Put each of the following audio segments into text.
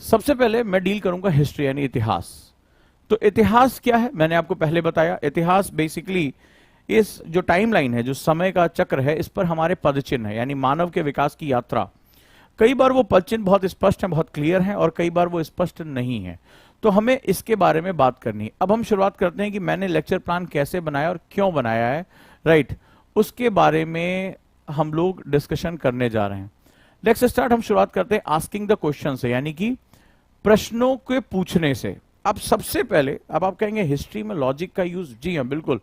सबसे पहले मैं डील करूंगा हिस्ट्री यानी इतिहास। तो इतिहास क्या है मैंने आपको पहले बताया। इतिहास बेसिकली इस जो टाइमलाइन है, जो समय का चक्र है, इस पर हमारे पदचिन्ह है, यानी मानव के विकास की यात्रा। कई बार वो पदचिन्ह बहुत स्पष्ट हैं, बहुत क्लियर हैं, और कई बार वो स्पष्ट नहीं है। तो हमें इसके बारे में बात करनी है। अब हम शुरुआत करते हैं कि मैंने लेक्चर प्लान कैसे बनाया और क्यों बनाया है, राइट। उसके बारे में हम लोग डिस्कशन करने जा रहे हैं। Let's start. हम शुरुआत करते हैं आस्किंग द क्वेश्चन से, यानी कि प्रश्नों के पूछने से। अब सबसे पहले, अब आप कहेंगे हिस्ट्री में लॉजिक का यूज, जी हाँ बिल्कुल।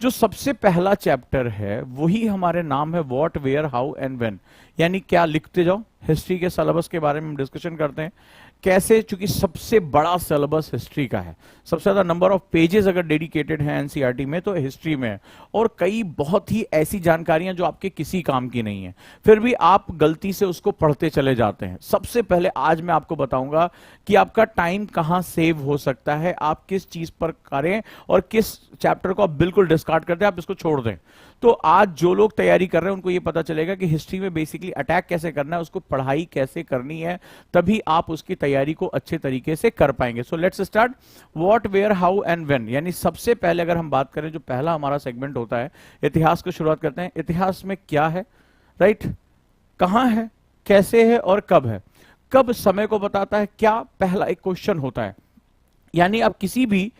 जो सबसे पहला चैप्टर है वही हमारे नाम है what, where, how and when, यानी क्या लिखते जाओ। हिस्ट्री के सिलेबस के बारे में हम डिस्कशन करते हैं कैसे, चूंकि सबसे बड़ा सिलेबस हिस्ट्री का है, सबसे ज्यादा नंबर ऑफ पेजेस अगर डेडिकेटेड है एनसीईआरटी में तो हिस्ट्री में है, और कई बहुत ही ऐसी जानकारियां जो आपके किसी काम की नहीं है, फिर भी आप गलती से उसको पढ़ते चले जाते हैं। सबसे पहले आज मैं आपको बताऊंगा कि आपका टाइम कहां सेव हो सकता है, आप किस चीज पर करें और किस चैप्टर को आप बिल्कुल डिस्कार्ड कर दें, आप इसको छोड़ दें। तो आज जो लोग तैयारी कर रहे हैं उनको ये पता चलेगा कि हिस्ट्री में बेसिकली अटैक कैसे करना है, उसको पढ़ाई कैसे करनी है, तभी आप उसकी तैयारी को अच्छे तरीके से कर पाएंगे। So let's start. What, where, how and when, यानी सबसे पहले अगर हम बात करें, जो पहला हमारा सेगमेंट होता है इतिहास को शुरुआत करते हैं। इतिहास में क्या है, राइट, कहां है, कैसे है और कब है। कब समय को बताता है, क्या पहला एक क्वेश्चन होता है, यानी आप किसी भी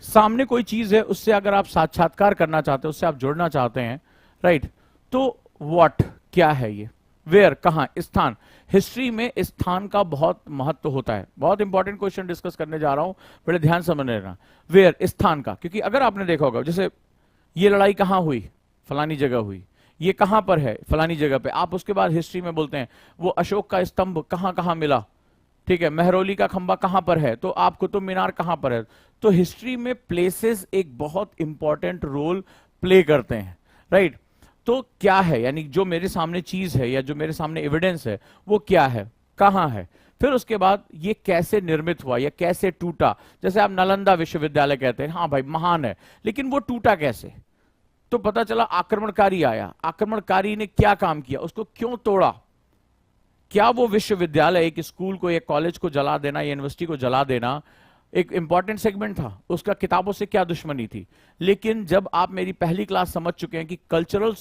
सामने कोई चीज है उससे अगर आप साक्षात्कार करना चाहते हैं, उससे आप जुड़ना चाहते हैं, राइट, तो व्हाट क्या है ये, वेयर कहां, स्थान। हिस्ट्री में स्थान का बहुत महत्व होता है। बहुत इंपॉर्टेंट क्वेश्चन डिस्कस करने जा रहा हूं, बड़े ध्यान से समझ लेना। वेयर, स्थान का, क्योंकि अगर आपने देखा होगा जैसे ये लड़ाई कहां हुई, फलानी जगह हुई, ये कहां पर है, फलानी जगह पे। आप उसके बाद हिस्ट्री में बोलते हैं वो अशोक का स्तंभ कहां कहां मिला, ठीक है, मेहरौली का खंबा कहां पर है, तो आप कुतुब मीनार कहां पर है। तो हिस्ट्री में प्लेसेस एक बहुत इंपॉर्टेंट रोल प्ले करते हैं, राइट। तो क्या है, यानी जो मेरे सामने चीज है या जो मेरे सामने एविडेंस है वो क्या है, कहां है। फिर उसके बाद ये कैसे निर्मित हुआ या कैसे टूटा। जैसे आप नालंदा विश्वविद्यालय कहते हैं, हाँ भाई महान है, लेकिन वो टूटा कैसे, तो पता चला आक्रमणकारी आया, आक्रमणकारी ने क्या काम किया, उसको क्यों तोड़ा। क्या वो विश्वविद्यालय, एक स्कूल को, एक कॉलेज को जला देना, यूनिवर्सिटी को जला देना एक इंपॉर्टेंट सेगमेंट था, उसका किताबों से क्या दुश्मनी थी। लेकिन जब आप मेरी पहली क्लास समझ चुके हैं कि कल्चरल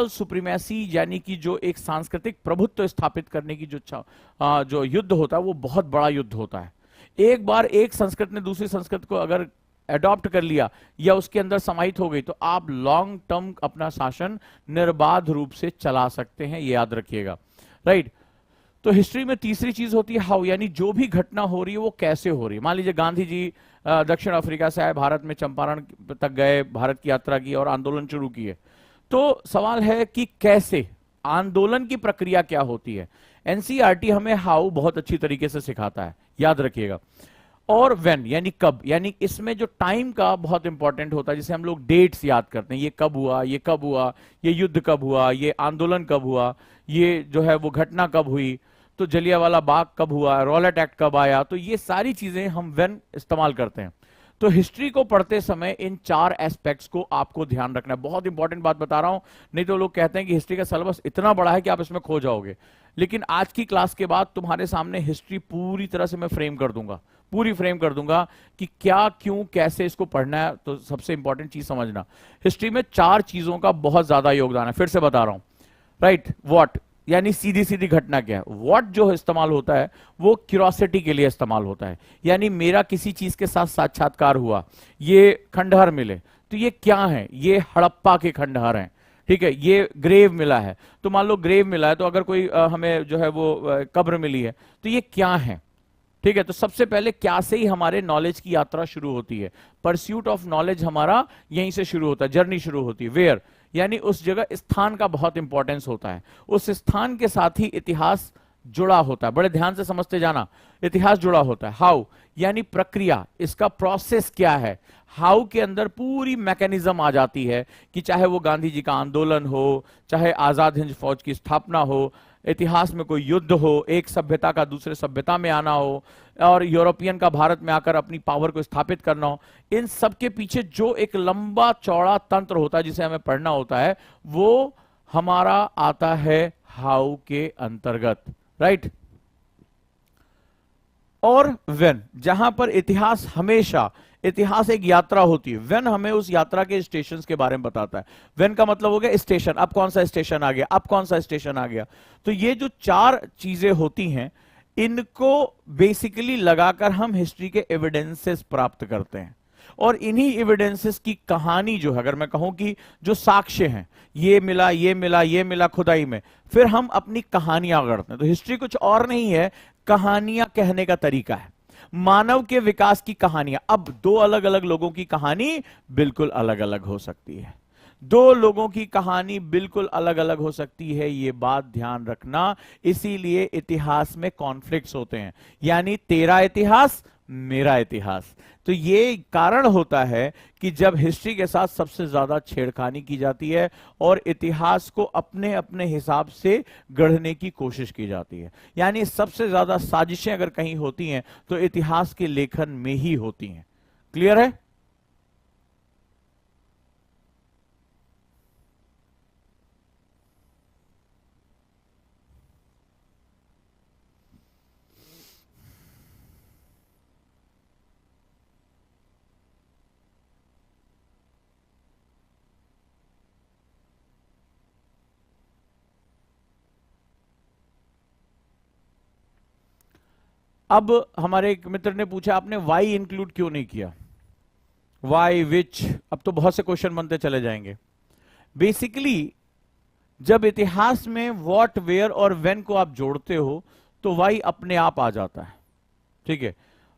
सुप्रीमैसी यानी कि जो एक सांस्कृतिक प्रभुत्व स्थापित करने की जो युद्ध होता है वो बहुत बड़ा युद्ध होता है। एक बार एक संस्कृत ने दूसरी संस्कृत को अगर एडॉप्ट कर लिया या उसके अंदर समाहित हो गई तो आप लॉन्ग टर्म अपना शासन निर्बाध रूप से चला सकते हैं, ये याद रखिएगा, राइट। तो हिस्ट्री में तीसरी चीज होती है हाउ, यानी जो भी घटना हो रही है वो कैसे हो रही है। मान लीजिए गांधी जी दक्षिण अफ्रीका से आए, भारत में चंपारण तक गए, भारत की यात्रा की और आंदोलन शुरू किए। तो सवाल है कि कैसे, आंदोलन की प्रक्रिया क्या होती है। एनसीईआरटी हमें हाउ बहुत अच्छी तरीके से सिखाता है, याद रखिएगा। और व्हेन यानी कब, यानी इसमें जो टाइम का बहुत इंपॉर्टेंट होता है, जिसे हम लोग डेट्स याद करते हैं, ये कब हुआ, ये कब हुआ, ये युद्ध कब हुआ, ये आंदोलन कब हुआ, ये जो है वो घटना कब हुई, तो जलियांवाला बाग कब हुआ, रॉलेट एक्ट कब आया। तो ये सारी चीजें हम व्हेन इस्तेमाल करते हैं। तो हिस्ट्री को पढ़ते समय इन चार एस्पेक्ट्स को आपको ध्यान रखना है। बहुत इंपॉर्टेंट बात बता रहा हूं, नहीं तो लोग कहते हैं कि हिस्ट्री का सिलेबस इतना बड़ा है कि आप इसमें खो जाओगे। लेकिन आज की क्लास के बाद तुम्हारे सामने हिस्ट्री पूरी तरह से मैं फ्रेम कर दूंगा, पूरी फ्रेम कर दूंगा कि क्या, क्यों, कैसे इसको पढ़ना है। तो सबसे इंपॉर्टेंट चीज समझना, हिस्ट्री में चार चीजों का बहुत ज्यादा योगदान है। फिर से बता रहा हूं, राइट। व्हाट यानी सीधी सीधी घटना क्या है। व्हाट जो इस्तेमाल होता है वो क्यूरोसिटी के लिए इस्तेमाल होता है, यानी मेरा किसी चीज के साथ साक्षात्कार हुआ, ये खंडहर मिले, तो ये क्या है, ये हड़प्पा के खंडहर हैं, ठीक है, ये ग्रेव मिला है। तो मान लो ग्रेव मिला है, तो अगर कोई हमें जो है वो कब्र मिली है, तो ये क्या है, ठीक है। तो सबसे पहले क्या से ही हमारे नॉलेज की यात्रा शुरू होती है, परस्यूट ऑफ नॉलेज हमारा यहीं से शुरू होता है, जर्नी शुरू होती है। वेयर यानी उस जगह, स्थान का बहुत इंपॉर्टेंस होता है, उस स्थान के साथ ही इतिहास जुड़ा होता है। बड़े ध्यान से समझते जाना, इतिहास जुड़ा होता है। हाउ यानी प्रक्रिया, इसका प्रोसेस क्या है। हाउ के अंदर पूरी मैकेनिज्म आ जाती है कि चाहे वो गांधी जी का आंदोलन हो, चाहे आजाद हिंद फौज की स्थापना हो, इतिहास में कोई युद्ध हो, एक सभ्यता का दूसरे सभ्यता में आना हो, और यूरोपियन का भारत में आकर अपनी पावर को स्थापित करना हो, इन सब के पीछे जो एक लंबा चौड़ा तंत्र होता है जिसे हमें पढ़ना होता है, वो हमारा आता है हाउ के अंतर्गत, राइट। और व्हेन, जहां पर इतिहास हमेशा, इतिहास एक यात्रा होती है, व्हेन हमें उस यात्रा के स्टेशंस के बारे में बताता है। व्हेन का मतलब हो गया स्टेशन, अब कौन सा स्टेशन आ गया, अब कौन सा स्टेशन आ गया। तो ये जो चार चीजें होती हैं, इनको बेसिकली लगाकर हम हिस्ट्री के एविडेंसेस प्राप्त करते हैं। और इन्हीं एविडेंसेस की कहानी जो है, अगर मैं कहूं कि जो साक्ष्य हैं, ये मिला, ये मिला, ये मिला खुदाई में, फिर हम अपनी कहानियां गढ़ते हैं। तो हिस्ट्री कुछ और नहीं है, कहानियां कहने का तरीका है। मानव के विकास की कहानियां। अब दो अलग अलग लोगों की कहानी बिल्कुल अलग अलग हो सकती है, दो लोगों की कहानी बिल्कुल अलग अलग हो सकती है, ये बात ध्यान रखना। इसीलिए इतिहास में कॉन्फ्लिक्ट्स होते हैं, यानी तेरा इतिहास मेरा इतिहास। तो ये कारण होता है कि जब हिस्ट्री के साथ सबसे ज्यादा छेड़खानी की जाती है और इतिहास को अपने अपने हिसाब से गढ़ने की कोशिश की जाती है, यानी सबसे ज्यादा साजिशें अगर कहीं होती हैं तो इतिहास के लेखन में ही होती हैं। क्लियर है? अब हमारे एक मित्र ने पूछा, आपने वाई इंक्लूड क्यों नहीं किया, वाई, विच। अब तो बहुत से क्वेश्चन बनते चले जाएंगे। बेसिकली जब इतिहास में व्हाट, वेयर और व्हेन को आप जोड़ते हो तो वाई अपने आप आ जाता है। ठीक है,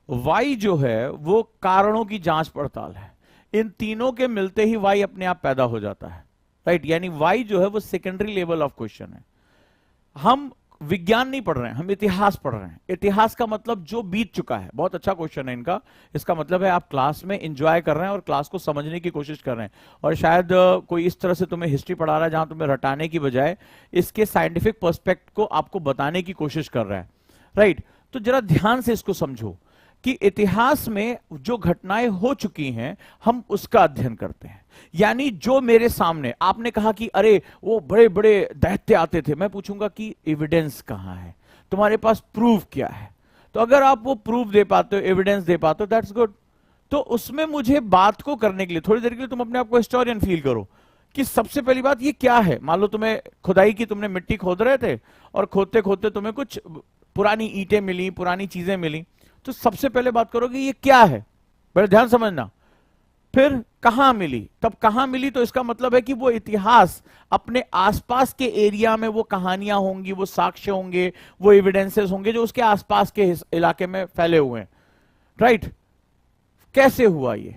वाई जो है वो कारणों की जांच पड़ताल है, इन तीनों के मिलते ही वाई अपने आप पैदा हो जाता है। राइट, यानी वाई जो है वो सेकेंडरी लेवल ऑफ क्वेश्चन है। हम विज्ञान नहीं पढ़ रहे हैं, हम इतिहास पढ़ रहे हैं। इतिहास का मतलब जो बीत चुका है। बहुत अच्छा क्वेश्चन है इनका। इसका मतलब है आप क्लास में एंजॉय कर रहे हैं और क्लास को समझने की कोशिश कर रहे हैं, और शायद कोई इस तरह से तुम्हें हिस्ट्री पढ़ा रहा है जहां तुम्हें रटाने की बजाय इसके साइंटिफिक पर्सपेक्ट को आपको बताने की कोशिश कर रहा है। राइट, तो जरा ध्यान से इसको समझो कि इतिहास में जो घटनाएं हो चुकी हैं हम उसका अध्ययन करते हैं। यानी जो मेरे सामने, आपने कहा कि अरे वो बड़े बड़े दैत्य आते थे, मैं पूछूंगा कि एविडेंस कहां है, तुम्हारे पास प्रूफ क्या है। तो अगर आप वो प्रूफ दे पाते हो, एविडेंस दे पाते हो, दैट्स गुड। तो उसमें मुझे बात को करने के लिए थोड़ी देर के लिए तुम अपने आप को हिस्टोरियन फील करो कि सबसे पहली बात ये क्या है। मान लो तुम्हें खुदाई की, तुमने मिट्टी खोद रहे थे और खोदते खोदते तुम्हें कुछ पुरानी ईंटें मिली, पुरानी चीजें मिली, तो सबसे पहले बात करोगे ये क्या है, बड़े ध्यान समझना। फिर कहां मिली, तब कहां मिली तो इसका मतलब है कि वो इतिहास अपने आसपास के एरिया में वो कहानियां होंगी, वो साक्ष्य होंगे, वो एविडेंसेस होंगे जो उसके आसपास के इलाके में फैले हुए हैं। राइट, कैसे हुआ ये,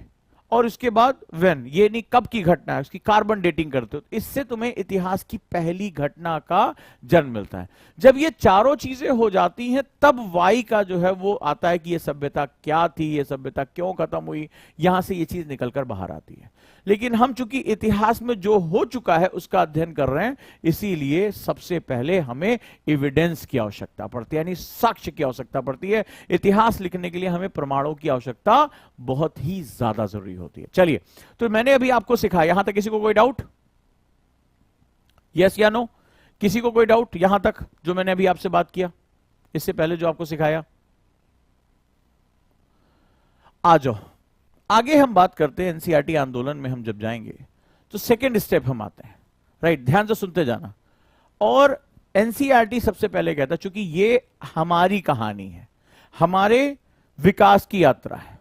और उसके बाद व्हेन, ये नहीं कब की घटना है, उसकी कार्बन डेटिंग करते हो, इससे तुम्हें इतिहास की पहली घटना का जन्म मिलता है। जब ये चारों चीजें हो जाती हैं तब वाई का जो है वो आता है कि ये सभ्यता क्या थी, ये सभ्यता क्यों खत्म हुई, यहां से ये चीज निकलकर बाहर आती है। लेकिन हम चूंकि इतिहास में जो हो चुका है उसका अध्ययन कर रहे हैं, इसीलिए सबसे पहले हमें एविडेंस की आवश्यकता पड़ती है, यानी साक्ष्य की आवश्यकता पड़ती है। इतिहास लिखने के लिए हमें प्रमाणों की आवश्यकता बहुत ही ज्यादा जरूरी होती है। चलिए, तो मैंने अभी आपको सिखाया, यहां तक किसी को कोई डाउट, यस या नो? किसी को कोई डाउट यहां तक जो मैंने अभी आपसे बात किया, इससे पहले जो आपको सिखाया? आ जाओ, आगे हम बात करते हैं एनसीईआरटी आंदोलन में। हम जब जाएंगे तो सेकेंड स्टेप हम आते हैं। राइट, ध्यान से सुनते जाना। और एनसीईआरटी सबसे पहले कहता है, चूंकि ये हमारी कहानी है, हमारे विकास की यात्रा है,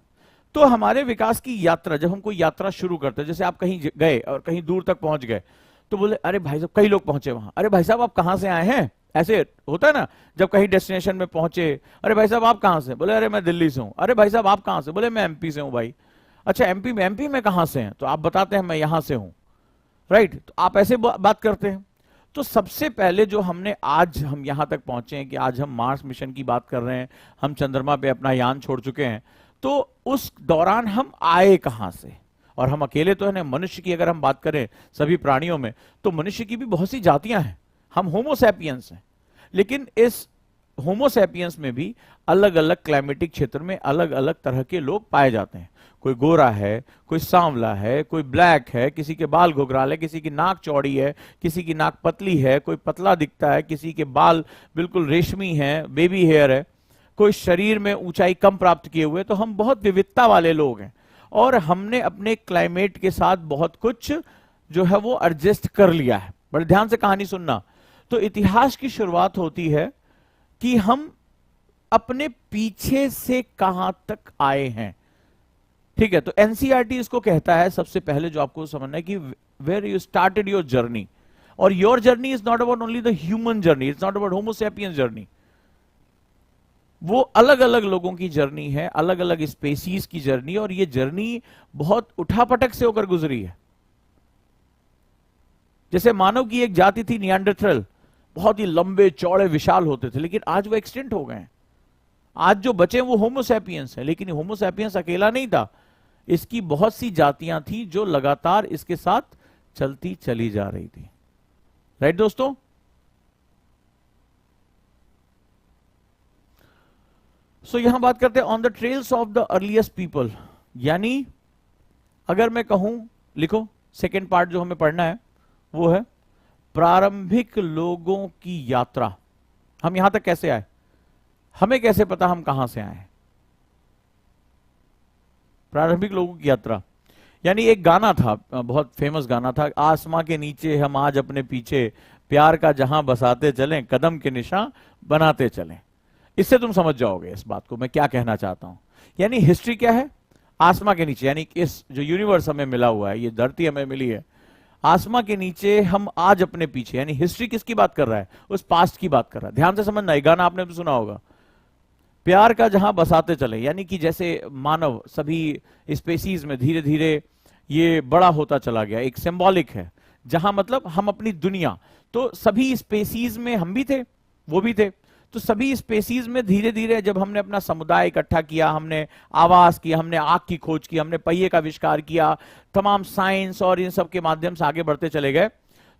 तो हमारे विकास की यात्रा, जब हम कोई यात्रा शुरू करते हैं, जैसे आप कहीं गए और कहीं दूर तक पहुंच गए, तो बोले अरे भाई साहब, कई लोग पहुंचे वहां, अरे भाई साहब आप कहां से आए हैं, ऐसे होता है ना। जब कहीं डेस्टिनेशन में पहुंचे, अरे भाई साहब आप कहां से, बोले अरे मैं दिल्ली से हूं, अरे भाई साहब आप कहां से, बोले मैं एमपी से हूं भाई। अच्छा एमपी में कहां से हैं, तो आप बताते हैं मैं यहां से हूं। राइट, तो आप ऐसे बात करते हैं। तो सबसे पहले जो हमने, आज हम यहां तक पहुंचे हैं कि आज हम मार्स मिशन की बात कर रहे हैं, हम चंद्रमा पे अपना यान छोड़ चुके हैं, तो उस दौरान हम आए कहां से। और हम अकेले तो है ना, मनुष्य की अगर हम बात करें सभी प्राणियों में, तो मनुष्य की भी बहुत सी जातियां हैं, हम होमोसैपियंस हैं। लेकिन इस होमोसैपियंस में भी अलग अलग क्लाइमेटिक क्षेत्र में अलग अलग तरह के लोग पाए जाते हैं। कोई गोरा है, कोई सांवला है, कोई ब्लैक है, किसी के बाल घुघराल है, किसी की नाक चौड़ी है, किसी की नाक पतली है, कोई पतला दिखता है, किसी के बाल बिल्कुल रेशमी है, बेबी हेयर है। कोई शरीर में ऊंचाई कम प्राप्त किए हुए, तो हम बहुत विविधता वाले लोग हैं और हमने अपने क्लाइमेट के साथ बहुत कुछ जो है वो एडजस्ट कर लिया है। बड़े ध्यान से कहानी सुनना। तो इतिहास की शुरुआत होती है कि हम अपने पीछे से कहां तक आए हैं। ठीक है, तो एनसीईआरटी इसको कहता है सबसे पहले जो आपको समझना है कि where you started your journey. और your journey is not about only the human journey, it's not about homo sapiens journey. वो अलग अलग लोगों की जर्नी है, अलग अलग स्पेसीज की जर्नी, और ये जर्नी बहुत उठापटक से होकर गुजरी है। जैसे मानव की एक जाति थी नियांडरथल, बहुत ही लंबे चौड़े विशाल होते थे, लेकिन आज वो एक्सटिंक्ट हो गए हैं। आज जो बचे वो होमोसैपियंस है, लेकिन होमोसैपियंस अकेला नहीं था, इसकी बहुत सी जातियां थी जो लगातार इसके साथ चलती चली जा रही थी। राइट दोस्तों? सो यहां बात करते हैं on the trails of the earliest people, यानी अगर मैं कहूं, लिखो सेकेंड पार्ट जो हमें पढ़ना है वो है प्रारंभिक लोगों की यात्रा। हम यहां तक कैसे आए, हमें कैसे पता हम कहां से आए? प्रारंभिक लोगों की यात्रा, यानी एक गाना था, बहुत फेमस गाना था, आसमां के नीचे हम आज अपने पीछे, प्यार का जहां बसाते चलें, कदम के निशान बनाते चलें। इससे तुम समझ जाओगे इस बात को मैं क्या कहना चाहता हूं। यानी हिस्ट्री क्या है? आसमां के नीचे, यानी इस जो यूनिवर्स हमें मिला हुआ है, ये धरती हमें मिली है, आसमां के नीचे हम आज अपने पीछे, यानी हिस्ट्री किसकी बात कर रहा है? उस पास्ट की बात कर रहा है। ध्यान से समझना, ये गाना आपने भी सुना होगा, प्यार का जहां बसाते चले, यानी कि जैसे मानव सभी स्पेसीज में धीरे धीरे ये बड़ा होता चला गया, एक सिंबॉलिक है, जहां मतलब हम अपनी दुनिया, तो सभी स्पेसीज में हम भी थे, वो भी थे, तो सभी स्पेसीज में धीरे धीरे जब हमने अपना समुदाय इकट्ठा किया, हमने आवास किया, हमने आग की खोज की, हमने पहिए का आविष्कार किया, तमाम साइंस और इन सब के माध्यम से आगे बढ़ते चले गए,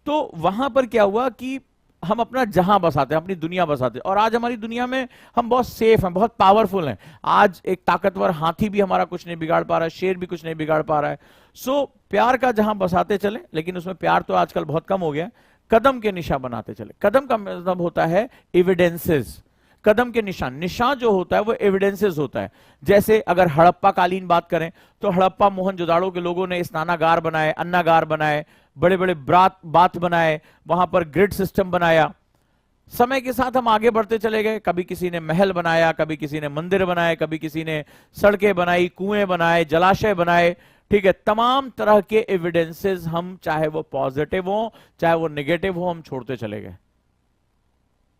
तो वहां पर क्या हुआ कि हम अपना जहां बसाते हैं, अपनी दुनिया बसाते हैं, और आज हमारी दुनिया में हम बहुत सेफ हैं, बहुत पावरफुल हैं। आज एक ताकतवर हाथी भी हमारा कुछ नहीं बिगाड़ पा रहा है, शेर भी कुछ नहीं बिगाड़ पा रहा है। सो प्यार का जहां बसाते चले, लेकिन उसमें प्यार तो आजकल बहुत कम हो गया, कदम के निशान बनाते चले। कदम का मतलब होता है एविडेंसेस, कदम के निशान, निशान जो होता है वो एविडेंसेस होता है। जैसे अगर हड़प्पा कालीन बात करें, तो हड़प्पा मोहनजोदाड़ो के लोगों ने स्नानागार बनाए, अन्नागार बनाए, बड़े बड़े बाथ बनाए, वहां पर ग्रिड सिस्टम बनाया। समय के साथ हम आगे बढ़ते चले गए, कभी किसी ने महल बनाया, कभी किसी ने मंदिर बनाए, कभी किसी ने सड़कें बनाई, कुएं बनाए, जलाशय बनाए। ठीक है, तमाम तरह के एविडेंसेस हम, चाहे वो पॉजिटिव हो चाहे वो नेगेटिव हो, हम छोड़ते चले गए।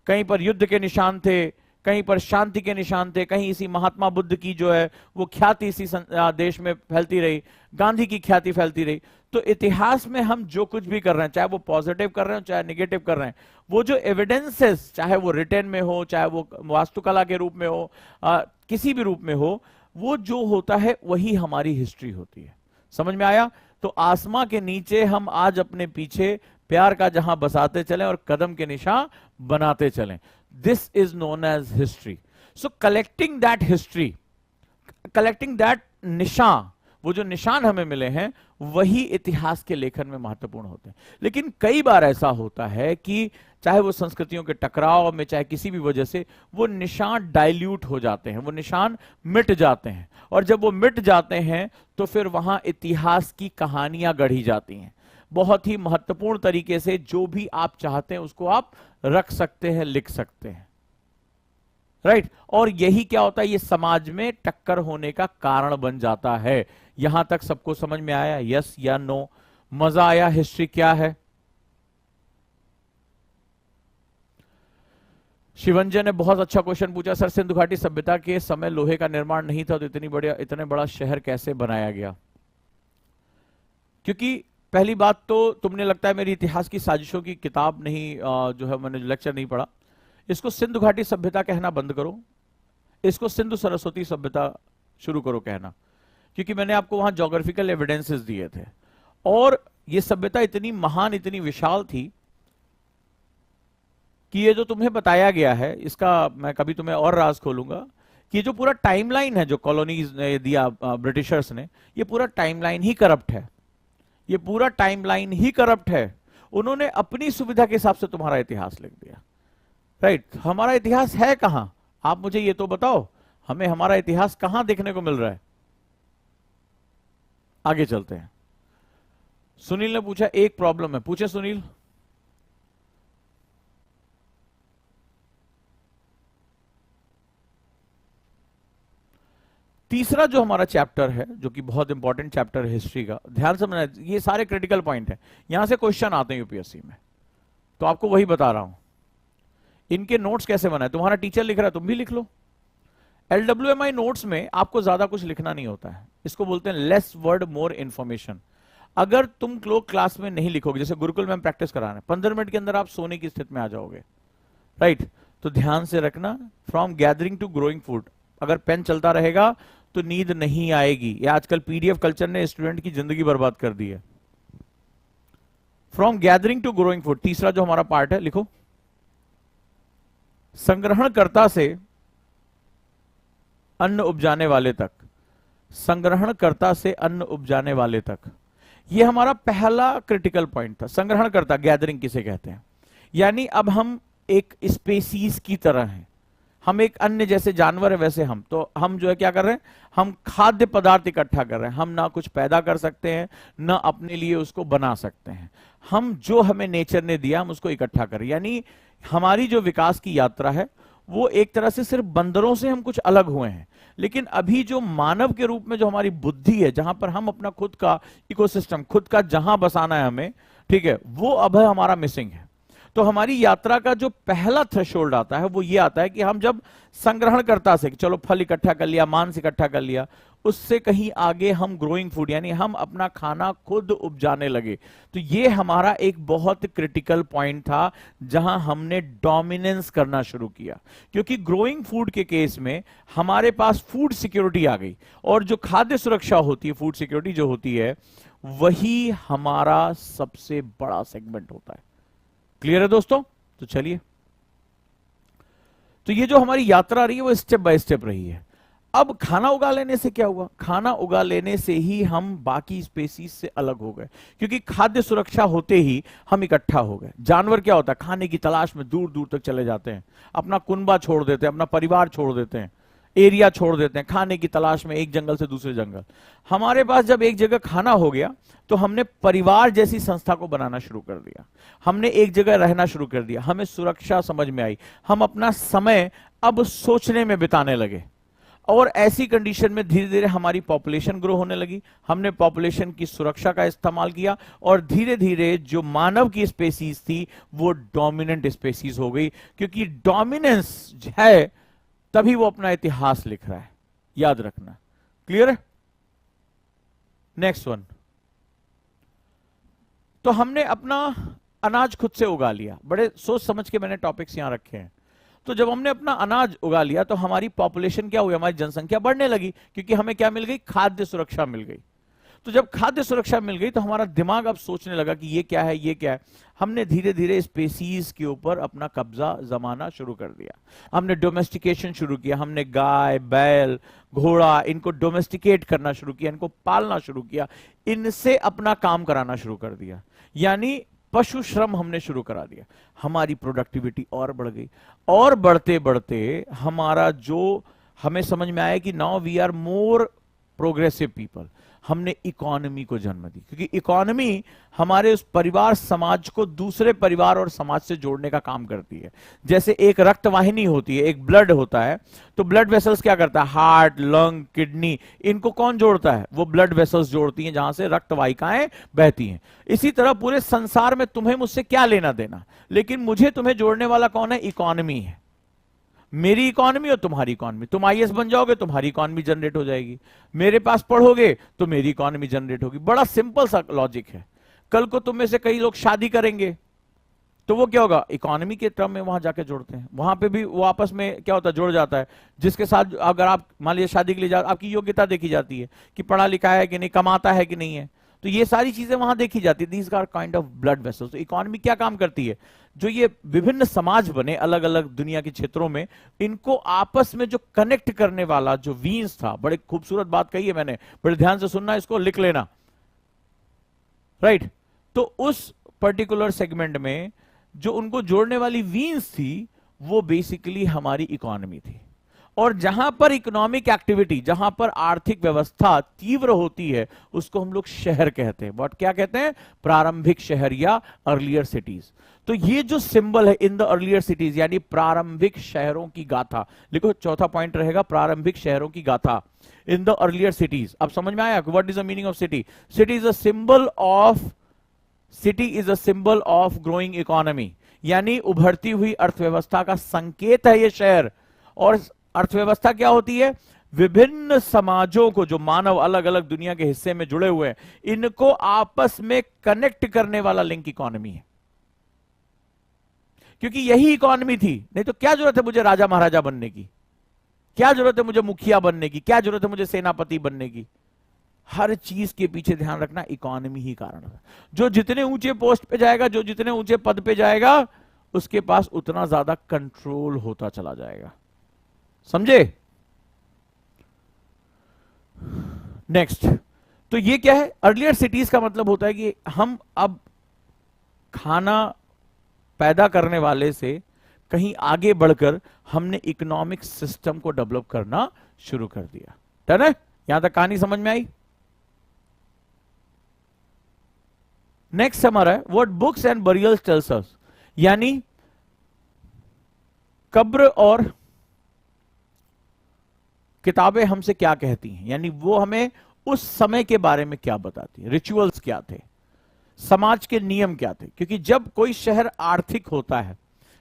कहीं पर युद्ध के निशान थे, कहीं पर शांति के निशान थे, कहीं इसी महात्मा बुद्ध की जो है वो ख्याति इसी देश में फैलती रही, गांधी की ख्याति फैलती रही। तो इतिहास में हम जो कुछ भी कर रहे हैं, चाहे वो पॉजिटिव कर रहे हैं चाहे नेगेटिव कर रहे हैं, वो जो एविडेंसेस, चाहे वो रिटर्न में हो, चाहे वो वास्तुकला के रूप में हो, किसी भी रूप में हो, वो जो होता है वही हमारी हिस्ट्री होती है। समझ में आया? तो आसमां के नीचे हम आज अपने पीछे, प्यार का जहां बसाते चलें और कदम के निशान बनाते चलें, this is known as history. So collecting that history, collecting that निशान, वो जो निशान हमें मिले हैं वही इतिहास के लेखन में महत्वपूर्ण होते हैं। लेकिन कई बार ऐसा होता है कि चाहे वो संस्कृतियों के टकराव में, चाहे किसी भी वजह से, वो निशान डाइल्यूट हो जाते हैं, वो निशान मिट जाते हैं, और जब वो मिट जाते हैं तो फिर वहां इतिहास की कहानियां गढ़ी जाती हैं। बहुत ही महत्वपूर्ण तरीके से जो भी आप चाहते हैं उसको आप रख सकते हैं, लिख सकते हैं। राइट? और यही क्या होता है, ये समाज में टक्कर होने का कारण बन जाता है। यहां तक सबको समझ में आया? यस या नो? मजा आया? हिस्ट्री क्या है? शिवंजय ने बहुत अच्छा क्वेश्चन पूछा, सर सिंधु घाटी सभ्यता के समय लोहे का निर्माण नहीं था तो इतने बड़ा शहर कैसे बनाया गया? क्योंकि पहली बात तो तुमने, लगता है मेरी इतिहास की साजिशों की किताब नहीं, जो है मैंने लेक्चर नहीं पढ़ा। इसको सिंधु घाटी सभ्यता कहना बंद करो, इसको सिंधु सरस्वती सभ्यता शुरू करो कहना, क्योंकि मैंने आपको वहां ज्योग्राफिकल एविडेंसेस दिए थे, और ये सभ्यता इतनी महान, इतनी विशाल थी कि ये जो तुम्हें बताया गया है, इसका मैं कभी तुम्हें और राज खोलूंगा कि जो पूरा टाइमलाइन है जो कॉलोनीज ने दिया, ब्रिटिशर्स ने, ये पूरा टाइमलाइन ही करप्ट है, ये पूरा टाइमलाइन ही करप्ट है। उन्होंने अपनी सुविधा के हिसाब से तुम्हारा इतिहास लिख दिया। राइट? हमारा इतिहास है कहां? आप मुझे ये तो बताओ, हमें हमारा इतिहास कहां देखने को मिल रहा है? आगे चलते हैं। सुनील ने पूछा एक प्रॉब्लम है, पूछे सुनील। तीसरा जो हमारा चैप्टर है, जो कि बहुत इंपॉर्टेंट चैप्टर है हिस्ट्री का, ध्यान से समझना, ये सारे क्रिटिकल पॉइंट हैं, यहां से क्वेश्चन आते हैं यूपीएससी में, तो आपको वही बता रहा हूं। इनके नोट्स कैसे बनाए, तुम्हारा टीचर लिख रहा है तुम भी लिख लो। एलडब्ल्यूएमआई नोट्स में आपको ज्यादा कुछ लिखना नहीं होता है, इसको बोलते हैं लेस वर्ड मोर इंफॉर्मेशन। अगर तुम लोग क्लास में नहीं लिखोगे, जैसे गुरुकुल में हम प्रैक्टिस करा रहे हैं, 15 मिनट के अंदर आप सोने की स्थिति में आ जाओगे, राइट? तो ध्यान से रखना, from gathering to growing food, अगर पेन चलता रहेगा तो नींद नहीं आएगी। ये आजकल पीडीएफ कल्चर ने स्टूडेंट की जिंदगी बर्बाद कर दी है। From gathering to growing food, तीसरा जो हमारा पार्ट है, लिखो, संग्रहणकर्ता से अन्न उपजाने वाले तक, संग्रहणकर्ता से अन्न उपजाने वाले तक, यह हमारा पहला क्रिटिकल पॉइंट था। संग्रहणकर्ता, गैदरिंग किसे कहते हैं? यानी अब हम एक स्पेसीज की तरह हैं, हम एक अन्य जैसे जानवर है वैसे हम, तो हम जो है क्या कर रहे हैं, हम खाद्य पदार्थ इकट्ठा कर रहे हैं। हम ना कुछ पैदा कर सकते हैं, ना अपने लिए उसको बना सकते हैं, हम जो हमें नेचर ने दिया हम उसको इकट्ठा करें। यानी हमारी जो विकास की यात्रा है वो एक तरह से सिर्फ बंदरों से हम कुछ अलग हुए हैं, लेकिन अभी जो मानव के रूप में जो हमारी बुद्धि है, जहां पर हम अपना खुद का इकोसिस्टम, खुद का जहां बसाना है हमें, ठीक है, वो अब है हमारा मिसिंग है। तो हमारी यात्रा का जो पहला थ्रेशोल्ड आता है वो ये आता है कि हम जब संग्रहणकर्ता से, चलो फल इकट्ठा कर लिया, मांस इकट्ठा कर लिया, उससे कहीं आगे हम ग्रोइंग फूड, यानी हम अपना खाना खुद उपजाने लगे। तो ये हमारा एक बहुत क्रिटिकल पॉइंट था जहां हमने डोमिनेंस करना शुरू किया, क्योंकि ग्रोइंग फूड के केस में हमारे पास फूड सिक्योरिटी आ गई, और जो खाद्य सुरक्षा होती है, फूड सिक्योरिटी जो होती है, वही हमारा सबसे बड़ा सेगमेंट होता है। क्लियर है दोस्तों? तो चलिए, तो ये जो हमारी यात्रा रही है वो स्टेप बाय स्टेप रही है। अब खाना उगा लेने से क्या हुआ? खाना उगा लेने से ही हम बाकी स्पेसीज से अलग हो गए, क्योंकि खाद्य सुरक्षा होते ही हम इकट्ठा हो गए। जानवर क्या होता है, खाने की तलाश में दूर दूर तक चले जाते हैं, अपना कुनबा छोड़ देते हैं, अपना परिवार छोड़ देते हैं, एरिया छोड़ देते हैं, खाने की तलाश में एक जंगल से दूसरे जंगल। हमारे पास जब एक जगह खाना हो गया तो हमने परिवार जैसी संस्था को बनाना शुरू कर दिया, हमने एक जगह रहना शुरू कर दिया, हमें सुरक्षा समझ में आई, हम अपना समय अब सोचने में बिताने लगे, और ऐसी कंडीशन में धीरे धीरे हमारी पॉपुलेशन ग्रो होने लगी। हमने पॉपुलेशन की सुरक्षा का इस्तेमाल किया, और धीरे धीरे जो मानव की स्पेसीज थी वो डोमिनेंट स्पेसीज हो गई, क्योंकि डोमिनेंस है तभी वो अपना इतिहास लिख रहा है, याद रखना। क्लियर है? नेक्स्ट वन, तो हमने अपना अनाज खुद से उगा लिया, बड़े सोच समझ के मैंने टॉपिक्स यहां रखे हैं। तो जब हमने अपना अनाज उगा लिया तो हमारी पॉपुलेशन क्या हुई, हमारी जनसंख्या बढ़ने लगी, क्योंकि हमें क्या मिल गई, खाद्य सुरक्षा मिल गई। तो जब खाद्य सुरक्षा मिल गई तो हमारा दिमाग अब सोचने लगा कि ये क्या है, ये क्या है। हमने धीरे धीरे स्पेसीज के ऊपर अपना कब्जा जमाना शुरू कर दिया, हमने डोमेस्टिकेशन शुरू किया, हमने गाय, बैल, घोड़ा, इनको डोमेस्टिकेट करना शुरू किया, इनको पालना शुरू किया, इनसे अपना काम कराना शुरू कर दिया, यानी पशु श्रम हमने शुरू करा दिया। हमारी प्रोडक्टिविटी और बढ़ गई, और बढ़ते बढ़ते हमारा जो हमें समझ में आया कि now we are more progressive people, हमने इकोनॉमी को जन्म दी, क्योंकि इकोनॉमी हमारे उस परिवार समाज को दूसरे परिवार और समाज से जोड़ने का काम करती है। जैसे एक रक्त वाहिनी होती है, एक ब्लड होता है, तो ब्लड वेसल्स क्या करता है, हार्ट, लंग, किडनी, इनको कौन जोड़ता है, वो ब्लड वेसल्स जोड़ती हैं, जहां से रक्त वाहिकाएं बहती हैं। इसी तरह पूरे संसार में तुम्हें मुझसे क्या लेना देना, लेकिन मुझे तुम्हें जोड़ने वाला कौन है, इकोनॉमी है। मेरी इकोनॉमी और तुम्हारी इकोनॉमी, तुम आईएएस बन जाओगे तुम्हारी इकोनॉमी जनरेट हो जाएगी, मेरे पास पढ़ोगे तो मेरी इकोनॉमी जनरेट होगी। बड़ा सिंपल सा लॉजिक है। कल को तुम में से कई लोग शादी करेंगे तो वो क्या होगा, इकोनॉमी के टर्म में वहां जाके जोड़ते हैं, वहां पे भी वो आपस में क्या होता है, जुड़ जाता है। जिसके साथ अगर आप मान लीजिए शादी के लिए आपकी योग्यता देखी जाती है कि पढ़ा लिखा है कि नहीं, कमाता है कि नहीं है, तो ये सारी चीजें वहां देखी जाती है। These are kind of blood vessels. तो इकोनॉमी क्या काम करती है, जो ये विभिन्न समाज बने अलग अलग दुनिया के क्षेत्रों में, इनको आपस में जो कनेक्ट करने वाला जो वीन्स था, बड़े खूबसूरत बात कही है मैंने, बड़े ध्यान से सुनना, इसको लिख लेना, राइट। तो उस पर्टिकुलर सेगमेंट में जो उनको जोड़ने वाली वीन्स थी वो बेसिकली हमारी इकोनॉमी थी। और जहां पर इकोनॉमिक एक्टिविटी, जहां पर आर्थिक व्यवस्था तीव्र होती है, उसको हम लोग शहर कहते हैं। व्हाट, क्या कहते हैं? प्रारंभिक शहर या अर्लियर सिटीज। तो ये जो सिंबल है इन द अर्लियर सिटीज, यानी प्रारंभिक शहरों की गाथा, लिखो चौथा पॉइंट रहेगा, प्रारंभिक शहरों की गाथा इन द अर्लियर सिटीज। अब समझ में आया what is the meaning of city? City is a symbol of, city is a symbol of growing economy, यानी उभरती हुई अर्थव्यवस्था का संकेत है ये शहर। और अर्थव्यवस्था क्या होती है? विभिन्न समाजों को, जो मानव अलग अलग दुनिया के हिस्से में जुड़े हुए हैं, इनको आपस में कनेक्ट करने वाला लिंक इकोनॉमी है। क्योंकि यही इकोनॉमी थी, नहीं तो क्या जरूरत है मुझे राजा महाराजा बनने की, क्या जरूरत है मुझे मुखिया बनने की, क्या जरूरत है मुझे सेनापति बनने की? हर चीज के पीछे ध्यान रखना इकोनॉमी ही कारण है। जो जितने ऊंचे पोस्ट पे जाएगा, जो जितने ऊंचे पद पे जाएगा, उसके पास उतना ज्यादा कंट्रोल होता चला जाएगा। समझे? नेक्स्ट, तो ये क्या है? अर्लियर सिटीज का मतलब होता है कि हम अब खाना पैदा करने वाले से कहीं आगे बढ़कर हमने इकोनॉमिक सिस्टम को डेवलप करना शुरू कर दिया। डन है? यहां तक कहानी समझ में आई? नेक्स्ट हमारा है what books and burials tells us, यानी कब्र और किताबें हमसे क्या कहती हैं, यानी वो हमें उस समय के बारे में क्या बताती है। रिचुअल्स क्या थे, समाज के नियम क्या थे। क्योंकि जब कोई शहर आर्थिक होता है,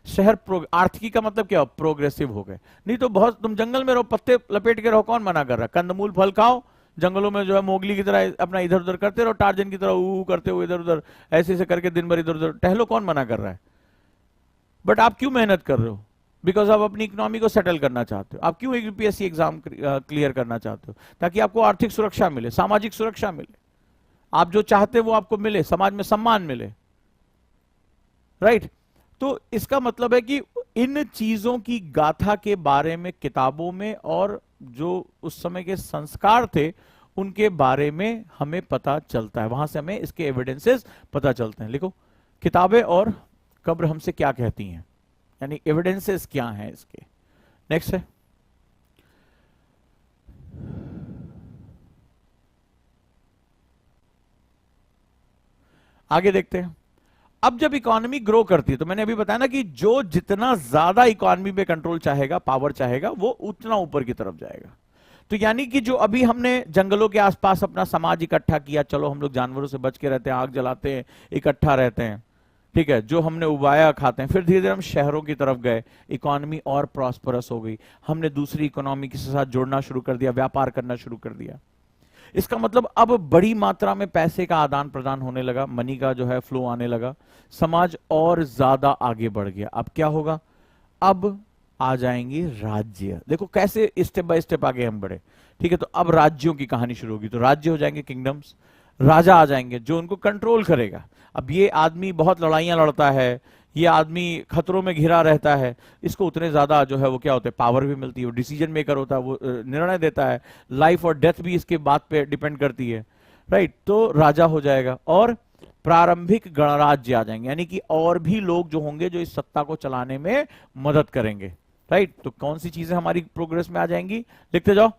शहर आर्थिकी का मतलब क्या हो? प्रोग्रेसिव हो गए। नहीं तो बहुत, तुम जंगल में रहो, पत्ते लपेट के रहो, कौन मना कर रहा है? कंदमूल फल खाओ, जंगलों में जो है मोगली की तरह अपना इधर उधर करते रहो, टार्जन की तरह ऊ करते हुए इधर उधर ऐसे ऐसे करके दिन भर इधर उधर टहलो, कौन मना कर रहा है? बट आप क्यों मेहनत कर रहे हो? बिकॉज आप अपनी इकोनॉमी को सेटल करना चाहते हो। आप क्यों यूपीएससी एग्जाम क्लियर करना चाहते हो? ताकि आपको आर्थिक सुरक्षा मिले, सामाजिक सुरक्षा मिले, आप जो चाहते हो वो आपको मिले, समाज में सम्मान मिले। राइट? तो इसका मतलब है कि इन चीजों की गाथा के बारे में किताबों में, और जो उस समय के संस्कार थे उनके बारे में हमें पता चलता है। वहां से हमें इसके एविडेंसेस पता चलते हैं। लिखो, किताबें और कब्र हमसे क्या कहती हैं, यानी एविडेंसेस क्या हैं इसके। नेक्स्ट है, आगे देखते हैं। अब जब इकोनॉमी ग्रो करती है, तो मैंने अभी बताया ना कि जो जितना ज्यादा इकोनॉमी पे कंट्रोल चाहेगा, पावर चाहेगा, वो उतना ऊपर की तरफ जाएगा। तो यानी कि जो अभी हमने जंगलों के आसपास अपना समाज इकट्ठा किया, चलो हम लोग जानवरों से बच के रहते हैं, आग जलाते हैं, इकट्ठा रहते हैं, ठीक है, जो हमने उगाया खाते हैं, फिर धीरे धीरे हम शहरों की तरफ गए, इकोनॉमी और प्रॉस्परस हो गई, हमने दूसरी इकोनॉमी के साथ जुड़ना शुरू कर दिया, व्यापार करना शुरू कर दिया। इसका मतलब अब बड़ी मात्रा में पैसे का आदान प्रदान होने लगा, मनी का जो है फ्लो आने लगा, समाज और ज्यादा आगे बढ़ गया। अब क्या होगा? अब आ जाएंगे राज्य। देखो कैसे स्टेप बाय स्टेप आगे हम बढ़े। ठीक है, तो अब राज्यों की कहानी शुरू होगी। तो राज्य हो जाएंगे किंगडम्स, राजा आ जाएंगे जो उनको कंट्रोल करेगा। अब ये आदमी बहुत लड़ाइयां लड़ता है, ये आदमी खतरों में घिरा रहता है, इसको उतने ज्यादा जो है वो क्या होता है, पावर भी मिलती है, वो डिसीजन मेकर होता है, वो निर्णय देता है, लाइफ और डेथ भी इसके बात पे डिपेंड करती है। राइट? तो राजा हो जाएगा और प्रारंभिक गणराज्य आ जाएंगे, यानी कि और भी लोग जो होंगे जो इस सत्ता को चलाने में मदद करेंगे। राइट? तो कौन सी चीजें हमारी प्रोग्रेस में आ जाएंगी, लिखते जाओ।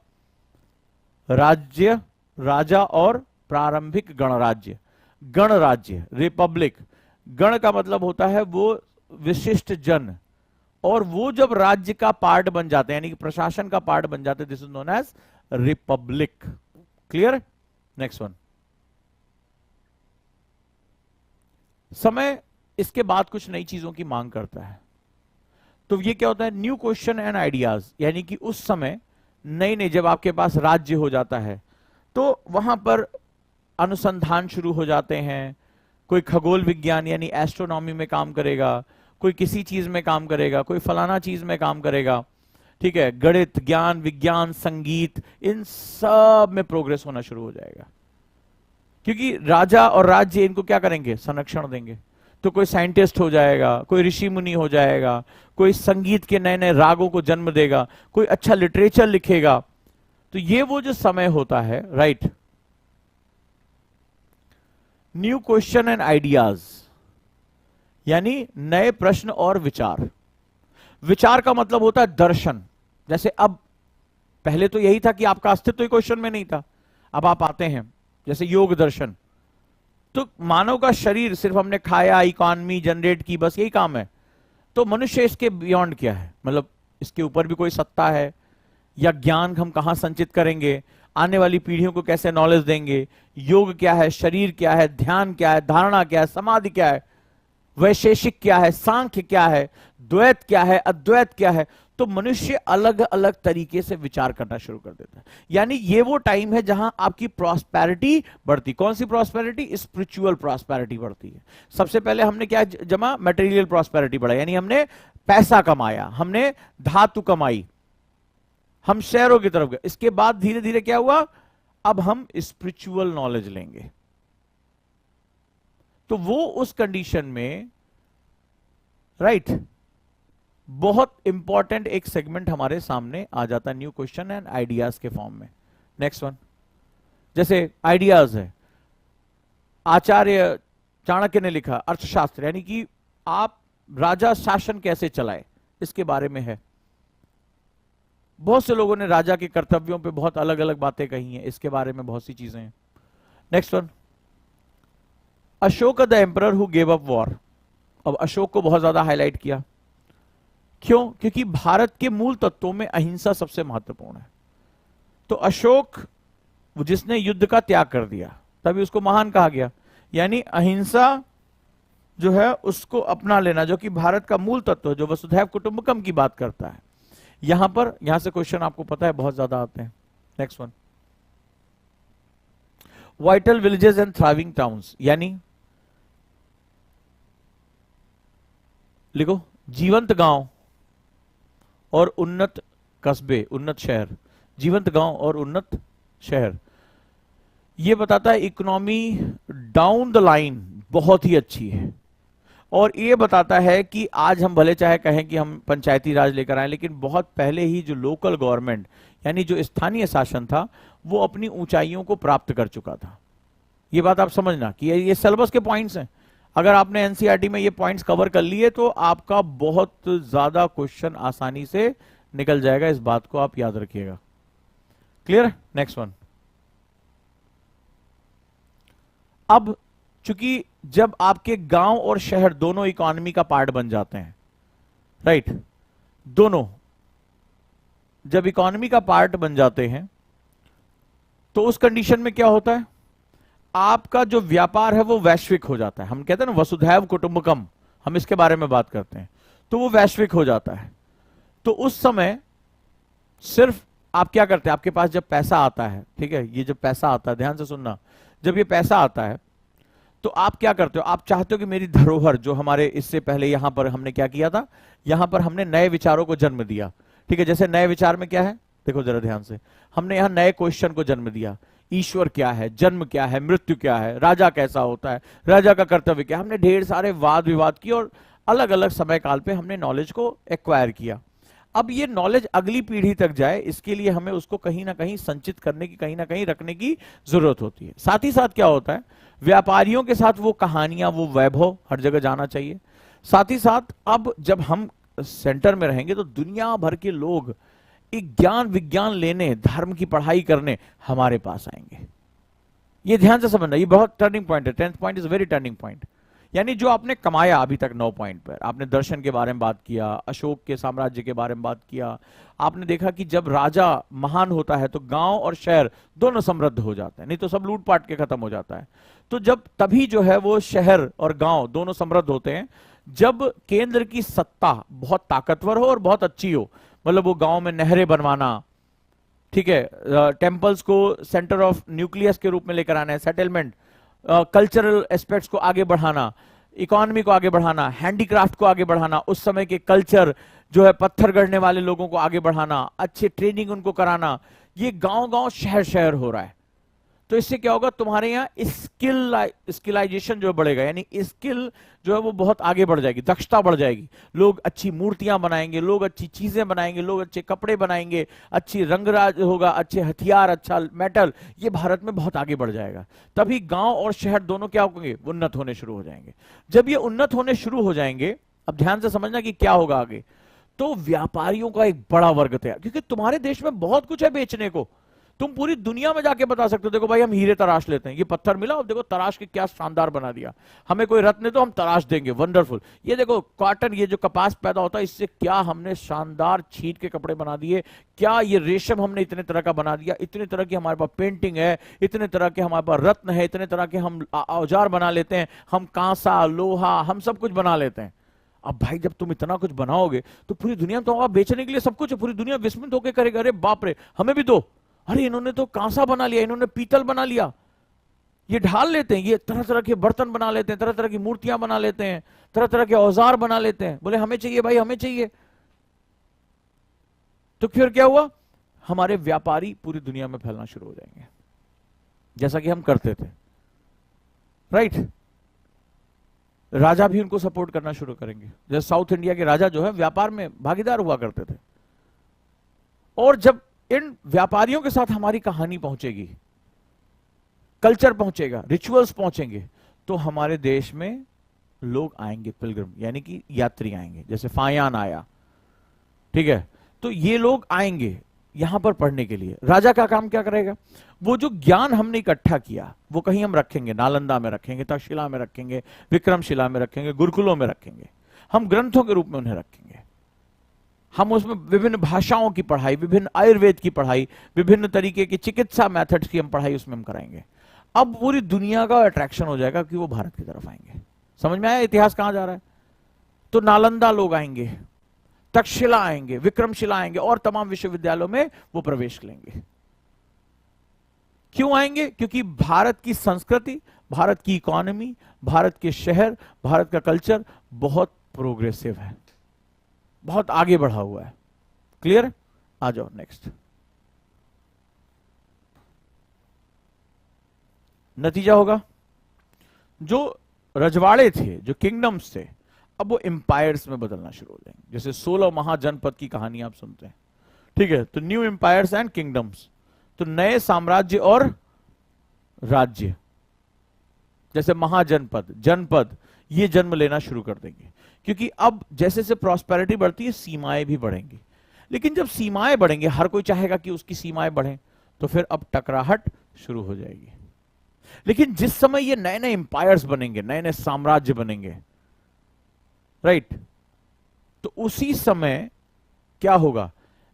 राज्य, राजा और प्रारंभिक गणराज्य। गणराज्य, रिपब्लिक, गण का मतलब होता है वो विशिष्ट जन, और वो जब राज्य का पार्ट बन जाते हैं, यानी कि प्रशासन का पार्ट बन जाते हैं, this is known as republic. Clear? Next one. समय इसके बाद कुछ नई चीजों की मांग करता है। तो ये क्या होता है? न्यू क्वेश्चन एंड आइडियाज, यानी कि उस समय नई नई, जब आपके पास राज्य हो जाता है तो वहां पर अनुसंधान शुरू हो जाते हैं। कोई खगोल विज्ञान यानी एस्ट्रोनॉमी में काम करेगा, कोई किसी चीज में काम करेगा, कोई फलाना चीज में काम करेगा। ठीक है, गणित, ज्ञान, विज्ञान, संगीत, इन सब में प्रोग्रेस होना शुरू हो जाएगा। क्योंकि राजा और राज्य इनको क्या करेंगे? संरक्षण देंगे। तो कोई साइंटिस्ट हो जाएगा, कोई ऋषि मुनि हो जाएगा, कोई संगीत के नए नए रागों को जन्म देगा, कोई अच्छा लिटरेचर लिखेगा। तो ये वो जो समय होता है, right, new question and ideas, यानी नए प्रश्न और विचार। विचार का मतलब होता है दर्शन। जैसे अब पहले तो यही था कि आपका अस्तित्व ही क्वेश्चन में नहीं था। अब आप आते हैं जैसे योग दर्शन, तो मानव का शरीर सिर्फ हमने खाया, इकॉनमी जनरेट की, बस यही काम है। तो मनुष्य इसके बियॉन्ड क्या है, मतलब इसके ऊपर भी कोई सत्ता है, या ज्ञान हम कहां संचित करेंगे, आने वाली पीढ़ियों को कैसे नॉलेज देंगे, योग क्या है, शरीर क्या है, ध्यान क्या है, धारणा क्या है, समाधि क्या है, वैशेषिक क्या है, सांख्य क्या है, द्वैत क्या है, अद्वैत क्या है। तो मनुष्य अलग अलग तरीके से विचार करना शुरू कर देता है। यानी ये वो टाइम है जहां आपकी प्रॉस्पेरिटी बढ़ती। कौन सी प्रॉस्पेरिटी? स्पिरिचुअल प्रॉस्पेरिटी बढ़ती है। सबसे पहले हमने क्या जमा? मटेरियल प्रॉस्पेरिटी बढ़ा, यानी हमने पैसा कमाया, हमने धातु कमाई, हम शेयरों की तरफ गए। इसके बाद धीरे धीरे क्या हुआ? अब हम स्पिरिचुअल नॉलेज लेंगे। तो वो उस कंडीशन में राइट बहुत इंपॉर्टेंट एक सेगमेंट हमारे सामने आ जाता है न्यू क्वेश्चन एंड आइडियाज के फॉर्म में। नेक्स्ट वन, जैसे आइडियाज है, आचार्य चाणक्य ने लिखा अर्थशास्त्र, यानी कि आप राजा शासन कैसे चलाए, इसके बारे में है। बहुत से लोगों ने राजा के कर्तव्यों पे बहुत अलग अलग बातें कही हैं, इसके बारे में बहुत सी चीजें हैं। Next one, Ashok the emperor who gave up war. अब अशोक को बहुत ज्यादा हाईलाइट किया, क्यों? क्योंकि भारत के मूल तत्वों में अहिंसा सबसे महत्वपूर्ण है। तो अशोक जिसने युद्ध का त्याग कर दिया, तभी उसको महान कहा गया। यानी अहिंसा जो है उसको अपना लेना, जो कि भारत का मूल तत्व है, जो वसुधैव कुटुंबकम की बात करता है। यहां से क्वेश्चन आपको पता है बहुत ज्यादा आते हैं। Next one, vital villages and thriving towns, यानी लिखो जीवंत गांव और उन्नत कस्बे, उन्नत शहर। जीवंत गांव और उन्नत शहर, यह बताता है इकोनॉमी डाउन द लाइन बहुत ही अच्छी है। और यह बताता है कि आज हम भले चाहे कहें कि हम पंचायती राज लेकर आए, लेकिन बहुत पहले ही जो लोकल गवर्नमेंट यानी जो स्थानीय शासन था वो अपनी ऊंचाइयों को प्राप्त कर चुका था। ये बात आप समझना कि ये सिलेबस के पॉइंट्स हैं। अगर आपने एनसीईआरटी में ये पॉइंट्स कवर कर लिए तो आपका बहुत ज्यादा क्वेश्चन आसानी से निकल जाएगा, इस बात को आप याद रखिएगा। क्लियर? नेक्स्ट वन, अब चूंकि जब आपके गांव और शहर दोनों इकोनॉमी का पार्ट बन जाते हैं, राइट, दोनों जब इकोनॉमी का पार्ट बन जाते हैं तो उस कंडीशन में क्या होता है? आपका जो व्यापार है वो वैश्विक हो जाता है। हम कहते हैं ना वसुधैव कुटुंबकम, हम इसके बारे में बात करते हैं, तो वो वैश्विक हो जाता है। तो उस समय सिर्फ आप क्या करते हैं? आपके पास जब पैसा आता है, ठीक है, ये जब पैसा आता है, ध्यान से सुनना, जब ये पैसा आता है तो आप क्या करते हो? आप चाहते हो कि मेरी धरोहर जो हमारे इससे पहले यहां पर हमने क्या किया था, यहां पर हमने नए विचारों को जन्म दिया, ठीक है। जैसे नए विचार में क्या है, देखो जरा ध्यान से, हमने यहां नए क्वेश्चन को जन्म दिया। ईश्वर क्या है, जन्म क्या है, मृत्यु क्या है, राजा कैसा होता है, राजा का कर्तव्य क्या। हमने ढेर सारे वाद विवाद किए और अलग अलग समय काल पे हमने नॉलेज को एक्वायर किया। अब ये नॉलेज अगली पीढ़ी तक जाए, इसके लिए हमें उसको कहीं ना कहीं संचित करने की, कहीं ना कहीं रखने की जरूरत होती है। साथ ही साथ क्या होता है, व्यापारियों के साथ वो कहानियां, वो वैभव हर जगह जाना चाहिए। साथ ही साथ अब जब हम सेंटर में रहेंगे तो दुनिया भर के लोग एक ज्ञान विज्ञान लेने, धर्म की पढ़ाई करने हमारे पास आएंगे। ये ध्यान से समझना, ये बहुत टर्निंग पॉइंट है। 10th point is very turning point. यानी जो आपने कमाया अभी तक 9 पॉइंट पर, आपने दर्शन के बारे में बात किया, अशोक के साम्राज्य के बारे में बात किया, आपने देखा कि जब राजा महान होता है तो गांव और शहर दोनों समृद्ध हो जाते हैं, नहीं तो सब लूटपाट के खत्म हो जाता है। तो जब तभी जो है वो शहर और गांव दोनों समृद्ध होते हैं जब केंद्र की सत्ता बहुत ताकतवर हो और बहुत अच्छी हो। मतलब वो गांव में नहरें बनवाना, ठीक है, टेम्पल्स को सेंटर ऑफ न्यूक्लियस के रूप में लेकर आना है, सेटलमेंट, कल्चरल एस्पेक्ट्स को आगे बढ़ाना, इकोनॉमी को आगे बढ़ाना, हैंडीक्राफ्ट को आगे बढ़ाना, उस समय के कल्चर जो है पत्थर गढ़ने वाले लोगों को आगे बढ़ाना, अच्छे ट्रेनिंग उनको कराना, ये गांव गांव शहर शहर हो रहा है। तो इससे क्या होगा, तुम्हारे यहाँ स्किलाइजेशन जो बढ़ेगा, यानी स्किल जो है वो बहुत आगे बढ़ जाएगी, दक्षता बढ़ जाएगी। लोग अच्छी मूर्तियां बनाएंगे, लोग अच्छी चीजें बनाएंगे, लोग अच्छे कपड़े बनाएंगे, अच्छी रंगराज होगा, अच्छे हथियार, अच्छा मेटल, ये भारत में बहुत आगे बढ़ जाएगा। तभी गांव और शहर दोनों क्या होंगे, उन्नत होने शुरू हो जाएंगे। जब ये उन्नत होने शुरू हो जाएंगे, अब ध्यान से समझना कि क्या होगा आगे, तो व्यापारियों का एक बड़ा वर्ग था, क्योंकि तुम्हारे देश में बहुत कुछ है बेचने को। तुम पूरी दुनिया में जाके बता सकते हो, देखो भाई हम हीरे तराश लेते हैं, ये पत्थर मिला और देखो तराश के क्या शानदार बना दिया, हमें कोई रत्न तो हम तराश देंगे, वंडरफुल। ये देखो कॉटन, ये जो कपास पैदा होता है इससे क्या हमने शानदार छीट के कपड़े बना दिए, क्या ये रेशम हमने इतने तरह का बना दिया, इतने तरह की हमारे पास पेंटिंग है, इतने तरह के हमारे पास रत्न है, इतने तरह के हम औजार बना लेते हैं, हम कांसा लोहा हम सब कुछ बना लेते हैं। अब भाई जब तुम इतना कुछ बनाओगे तो पूरी दुनिया में तो बेचने के लिए सब कुछ है, पूरी दुनिया विस्मित होकर करेगा, अरे बाप रे हमें भी दो, अरे इन्होंने तो कांसा बना लिया, इन्होंने पीतल बना लिया, ये ढाल लेते हैं, ये तरह तरह के बर्तन बना लेते हैं, तरह तरह की मूर्तियां बना लेते हैं, तरह तरह के औजार बना लेते हैं, बोले हमें चाहिए भाई हमें चाहिए। तो फिर क्या हुआ, हमारे व्यापारी पूरी दुनिया में फैलना शुरू हो जाएंगे, जैसा कि हम करते थे, राइट। राजा भी उनको सपोर्ट करना शुरू करेंगे, जैसे साउथ इंडिया के राजा जो है व्यापार में भागीदार हुआ करते थे। और जब इन व्यापारियों के साथ हमारी कहानी पहुंचेगी, कल्चर पहुंचेगा, रिचुअल्स पहुंचेंगे, तो हमारे देश में लोग आएंगे, पिलग्रिम यानी कि यात्री आएंगे, जैसे फायान आया, ठीक है। तो ये लोग आएंगे यहां पर पढ़ने के लिए। राजा का काम क्या करेगा, वो जो ज्ञान हमने इकट्ठा किया वो कहीं हम रखेंगे, नालंदा में रखेंगे, तक्षशिला में रखेंगे, विक्रमशिला में रखेंगे, गुरुकुलों में रखेंगे, हम ग्रंथों के रूप में उन्हें रखेंगे। हम उसमें विभिन्न भाषाओं की पढ़ाई, विभिन्न आयुर्वेद की पढ़ाई, विभिन्न तरीके की चिकित्सा मेथड्स की हम पढ़ाई उसमें हम कराएंगे। अब पूरी दुनिया का अट्रैक्शन हो जाएगा कि वो भारत की तरफ आएंगे। समझ में आया इतिहास कहां जा रहा है। तो नालंदा लोग आएंगे, तक्षशिला आएंगे, विक्रमशिला आएंगे और तमाम विश्वविद्यालयों में वो प्रवेश लेंगे। क्यों आएंगे, क्योंकि भारत की संस्कृति, भारत की इकोनॉमी, भारत के शहर, भारत का कल्चर बहुत प्रोग्रेसिव है, बहुत आगे बढ़ा हुआ है। क्लियर, आ जाओ नेक्स्ट। नतीजा होगा जो रजवाड़े थे, जो किंगडम्स थे, अब वो एम्पायर्स में बदलना शुरू हो जाएंगे। जैसे 16 महाजनपद की कहानी आप सुनते हैं, ठीक है। तो न्यू एम्पायर्स एंड किंगडम्स, तो नए साम्राज्य और राज्य, जैसे महाजनपद, जनपद, ये जन्म लेना शुरू कर देंगे। क्योंकि अब जैसे जैसे प्रॉस्पेरिटी बढ़ती है सीमाएं भी बढ़ेंगी, लेकिन जब सीमाएं बढ़ेंगे हर कोई चाहेगा कि उसकी सीमाएं बढ़ें, तो फिर अब टकराहट शुरू हो जाएगी। लेकिन जिस समय ये नए नए एम्पायर्स बनेंगे, नए नए साम्राज्य बनेंगे, राइट, तो उसी समय क्या होगा,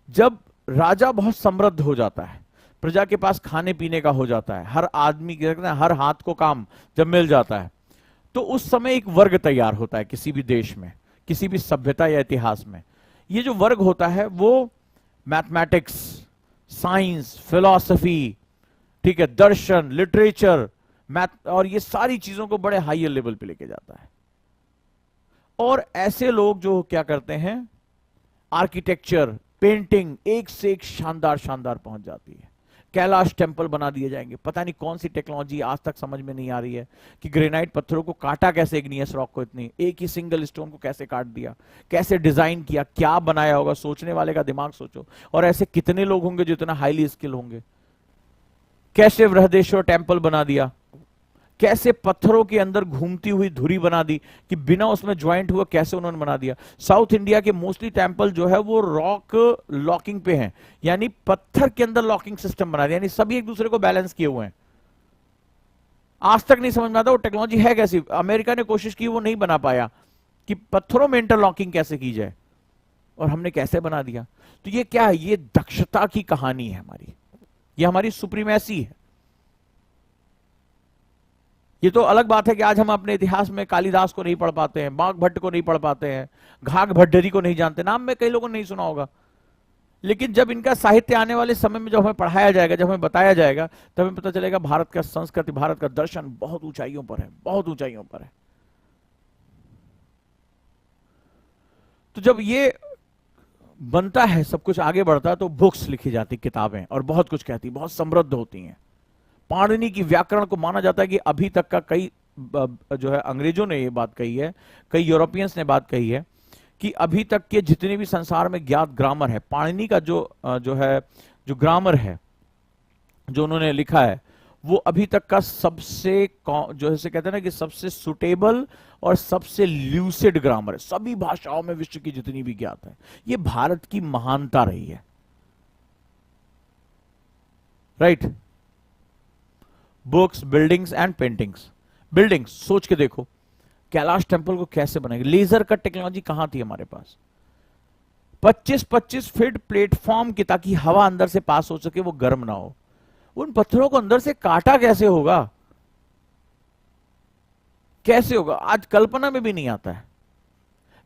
जब राजा बहुत समृद्ध हो जाता है, प्रजा के पास खाने पीने का हो जाता है, हर आदमी हर हाथ को काम जब मिल जाता है, तो उस समय एक वर्ग तैयार होता है किसी भी देश में, किसी भी सभ्यता या इतिहास में। ये जो वर्ग होता है वो मैथमेटिक्स, साइंस, फिलॉसफी, ठीक है, दर्शन, लिटरेचर, मैथ और ये सारी चीजों को बड़े हायर लेवल पे लेके जाता है। और ऐसे लोग जो क्या करते हैं, आर्किटेक्चर, पेंटिंग, एक से एक शानदार शानदार पहुंच जाती है। कैलाश टेम्पल बना दिए जाएंगे, पता नहीं कौन सी टेक्नोलॉजी आज तक समझ में नहीं आ रही है कि ग्रेनाइट पत्थरों को काटा कैसे, इग्नियस रॉक को इतनी एक ही सिंगल स्टोन को कैसे काट दिया, कैसे डिजाइन किया, क्या बनाया होगा, सोचने वाले का दिमाग सोचो। और ऐसे कितने लोग होंगे जो इतना हाईली स्किल होंगे। कैसे बृहदेश्वर टेम्पल बना दिया, कैसे पत्थरों के अंदर घूमती हुई धुरी बना दी कि बिना उसमें ज्वाइंट हुआ, कैसे उन्होंने बना दिया। साउथ इंडिया के मोस्टली टेम्पल जो है वो रॉक लॉकिंग पे हैं, यानी पत्थर के अंदर लॉकिंग सिस्टम बना दिया, यानी सभी एक दूसरे को बैलेंस किए हुए हैं। आज तक नहीं समझ में आता वो टेक्नोलॉजी है कैसी। अमेरिका ने कोशिश की, वो नहीं बना पाया कि पत्थरों में इंटरलॉकिंग कैसे की जाए, और हमने कैसे बना दिया। तो ये क्या है, ये दक्षता की कहानी है हमारी, ये हमारी सुप्रीमेसी है। ये तो अलग बात है कि आज हम अपने इतिहास में कालिदास को नहीं पढ़ पाते हैं, बाघ भट्ट को नहीं पढ़ पाते हैं, घाघ भट्टरी को नहीं जानते, नाम में कई लोगों ने नहीं सुना होगा। लेकिन जब इनका साहित्य आने वाले समय में जब हमें पढ़ाया जाएगा, जब हमें बताया जाएगा, तब हमें पता चलेगा भारत का संस्कृति, भारत का दर्शन बहुत ऊंचाइयों पर है, बहुत ऊंचाइयों पर है। तो जब ये बनता है, सब कुछ आगे बढ़ता है, तो बुक्स लिखी जाती, किताबें, और बहुत कुछ कहती, बहुत समृद्ध होती हैं। पाणिनि की व्याकरण को माना जाता है कि अभी तक का, कई जो है अंग्रेजों ने ये बात कही है, कई यूरोपियंस ने बात कही है कि अभी तक के जितने भी संसार में ज्ञात ग्रामर है, पाणिनि का जो है, जो ग्रामर है जो उन्होंने लिखा है, वो अभी तक का सबसे जो है कहते हैं ना कि सबसे सुटेबल और सबसे ल्यूसिड ग्रामर है सभी भाषाओं में, विश्व की जितनी भी ज्ञात है। ये भारत की महानता रही है, right. Books, buildings and paintings. Buildings सोच के देखो, कैलाश टेम्पल को कैसे बनाएंगे, लेजर कट टेक्नोलॉजी कहां थी हमारे पास, 25-25 फीट प्लेटफॉर्म की, ताकि हवा अंदर से पास हो सके, वो गर्म ना हो। उन पत्थरों को अंदर से काटा कैसे होगा, कैसे होगा, आज कल्पना में भी नहीं आता है।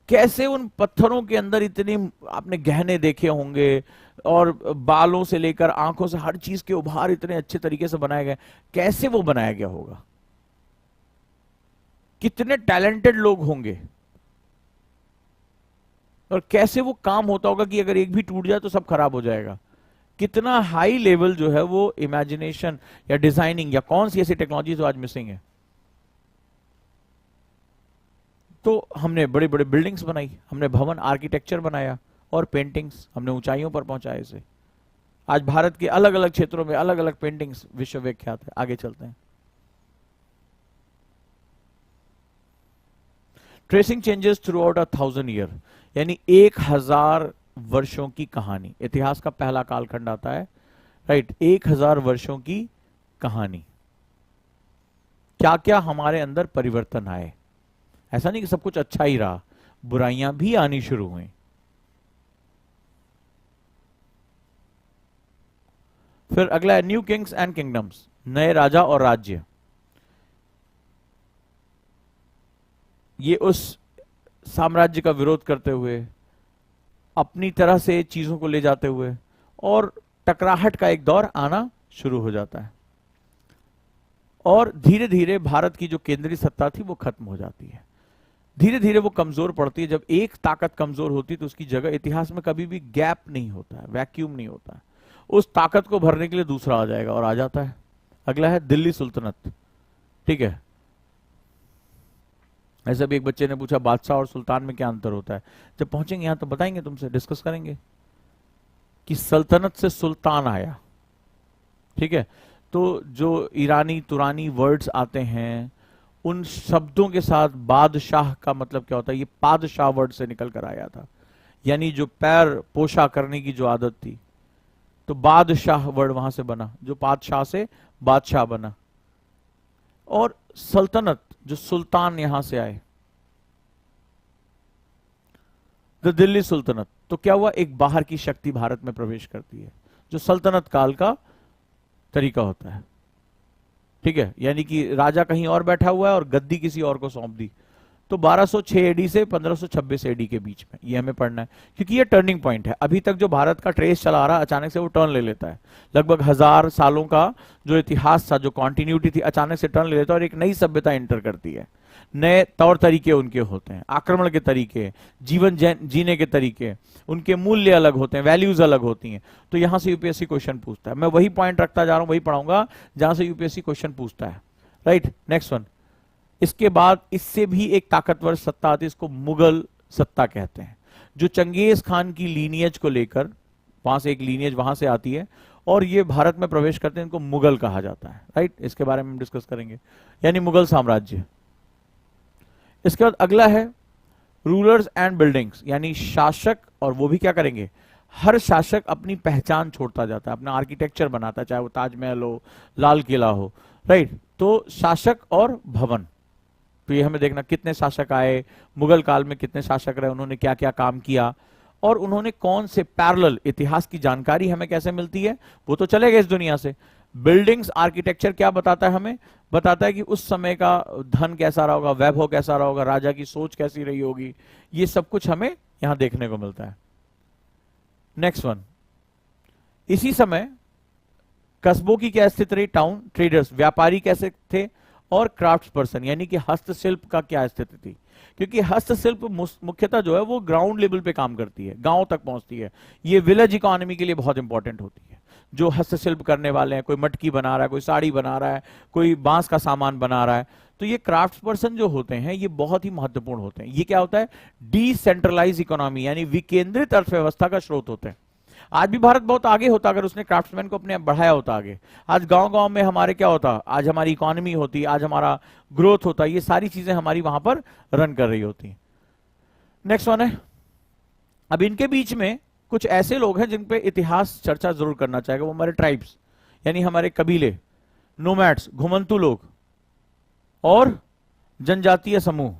कैसे उन पत्थरों के अंदर इतनी, आपने गहने देखे होंगे, और बालों से लेकर आंखों से हर चीज के उभार इतने अच्छे तरीके से बनाए गए, कैसे वो बनाया गया होगा, कितने टैलेंटेड लोग होंगे, और कैसे वो काम होता होगा कि अगर एक भी टूट जाए तो सब खराब हो जाएगा। कितना हाई लेवल जो है वो इमेजिनेशन या डिजाइनिंग, या कौन सी ऐसी टेक्नोलॉजी जो आज मिसिंग है। तो हमने बड़े बड़े बिल्डिंग्स बनाई, हमने भवन आर्किटेक्चर बनाया, और पेंटिंग्स हमने ऊंचाइयों पर पहुंचाए इसे। आज भारत के अलग अलग क्षेत्रों में अलग अलग पेंटिंग्स विश्व विख्यात है। आगे चलते हैं। Tracing changes through out 1000 year, यानी 1000 वर्षों की कहानी। इतिहास का पहला कालखंड आता है, राइट। 1000 वर्षों की कहानी, क्या क्या हमारे अंदर परिवर्तन आए। ऐसा नहीं कि सब कुछ अच्छा ही रहा, बुराइयां भी आनी शुरू हुई। फिर अगला है न्यू किंग्स एंड किंगडम्स, नए राजा और राज्य। ये उस साम्राज्य का विरोध करते हुए, अपनी तरह से चीजों को ले जाते हुए, और टकराहट का एक दौर आना शुरू हो जाता है, और धीरे धीरे भारत की जो केंद्रीय सत्ता थी वो खत्म हो जाती है। धीरे धीरे वो कमजोर पड़ती है। जब एक ताकत कमजोर होती है तो उसकी जगह, इतिहास में कभी भी गैप नहीं होता है, वैक्यूम नहीं होता है, उस ताकत को भरने के लिए दूसरा आ जाएगा, और आ जाता है। अगला है दिल्ली सुल्तनत, ठीक है। ऐसा भी एक बच्चे ने पूछा बादशाह और सुल्तान में क्या अंतर होता है। जब पहुंचेंगे यहां तो बताएंगे, तुमसे डिस्कस करेंगे कि सल्तनत से सुल्तान आया, ठीक है। तो जो ईरानी तुरानी वर्ड्स आते हैं, उन शब्दों के साथ बादशाह का मतलब क्या होता है, ये पादशाह वर्ड से निकल कर आया था, यानी जो पैर पोषा करने की जो आदत थी, तो बादशाह वर्ड वहां से बना, जो पादशाह से बादशाह बना। और सल्तनत, जो सुल्तान यहां से आए, द दिल्ली सुल्तनत। तो क्या हुआ, एक बाहर की शक्ति भारत में प्रवेश करती है, जो सल्तनत काल का तरीका होता है, ठीक है। यानी कि राजा कहीं और बैठा हुआ है और गद्दी किसी और को सौंप दी। तो 1206 एडी से 1526 एडी के बीच में ये हमें पढ़ना है, क्योंकि ये टर्निंग पॉइंट है। अभी तक जो भारत का ट्रेस चला आ रहा, अचानक से वो टर्न ले लेता है। लगभग 1000 सालों का जो इतिहास था, जो कॉन्टिन्यूटी थी, अचानक से टर्न ले लेता है, और एक नई सभ्यता एंटर करती है। नए तौर तरीके उनके होते हैं, आक्रमण के तरीके, जीवन जीने के तरीके, उनके मूल्य अलग होते हैं, वैल्यूज अलग होती हैं। तो यहां से यूपीएससी क्वेश्चन पूछता है। मैं वही पॉइंट रखता जा रहा हूं, वही पढ़ाऊंगा जहां से यूपीएससी क्वेश्चन पूछता है, राइट। Next one. इसके बाद इससे भी एक ताकतवर सत्ता आती है, इसको मुगल सत्ता कहते हैं, जो चंगेज खान की लीनियज को लेकर, वहां से एक लीनियज वहां से आती है, और ये भारत में प्रवेश करते हैं, इनको मुगल कहा जाता है, राइट। इसके बारे में हम डिस्कस करेंगे, यानी मुगल साम्राज्य। इसके बाद अगला है रूलर्स एंड बिल्डिंग्स, यानी शासक, और वो भी क्या करेंगे, हर शासक अपनी पहचान छोड़ता जाता है, अपना आर्किटेक्चर बनाता है, चाहे वो ताजमहल हो, लाल किला हो, राइट। तो शासक और भवन, तो ये हमें देखना कितने शासक आए, मुगल काल में कितने शासक रहे, उन्होंने क्या क्या काम किया, और उन्होंने कौन से पैरेलल, इतिहास की जानकारी हमें कैसे मिलती है, वो तो चले गए इस दुनिया से। बिल्डिंग्स आर्किटेक्चर क्या बताता है हमें, बताता है कि उस समय का धन कैसा रहा होगा, वैभव कैसा रहा होगा, राजा की सोच कैसी रही होगी, ये सब कुछ हमें यहां देखने को मिलता है। Next one. इसी समय कस्बों की क्या स्थिति रही, टाउन, ट्रेडर्स, व्यापारी कैसे थे, और क्राफ्ट्स पर्सन, यानी कि हस्तशिल्प का क्या स्थिति थी। क्योंकि हस्तशिल्प मुख्यतः जो है वो ग्राउंड लेवल पे काम करती है, गांव तक पहुंचती है। ये विलेज इकोनॉमी के लिए बहुत इंपॉर्टेंट होती है। जो हस्तशिल्प करने वाले हैं, कोई मटकी बना रहा है, कोई साड़ी बना रहा है, कोई बांस का सामान बना रहा है, तो ये क्राफ्ट्स पर्सन जो होते हैं ये बहुत ही महत्वपूर्ण होते हैं। ये क्या होता है, डिसेंट्रलाइज इकोनॉमी, यानी विकेंद्रित अर्थव्यवस्था का स्रोत होते हैं। आज भी भारत बहुत आगे होता अगर उसने क्राफ्ट्समैन को अपने बढ़ाया होता आगे। आज गांव गांव में हमारे क्या होता, आज हमारी इकोनॉमी होती, आज हमारा ग्रोथ होता, ये सारी चीजें हमारी वहां पर रन कर रही होती। नेक्स्ट वन है, अब इनके बीच में कुछ ऐसे लोग हैं जिन पे इतिहास चर्चा जरूर करना चाहेगा, वो हमारे ट्राइब्स यानी हमारे कबीले, नोमैड्स, घुमंतु लोग और जनजातीय समूह।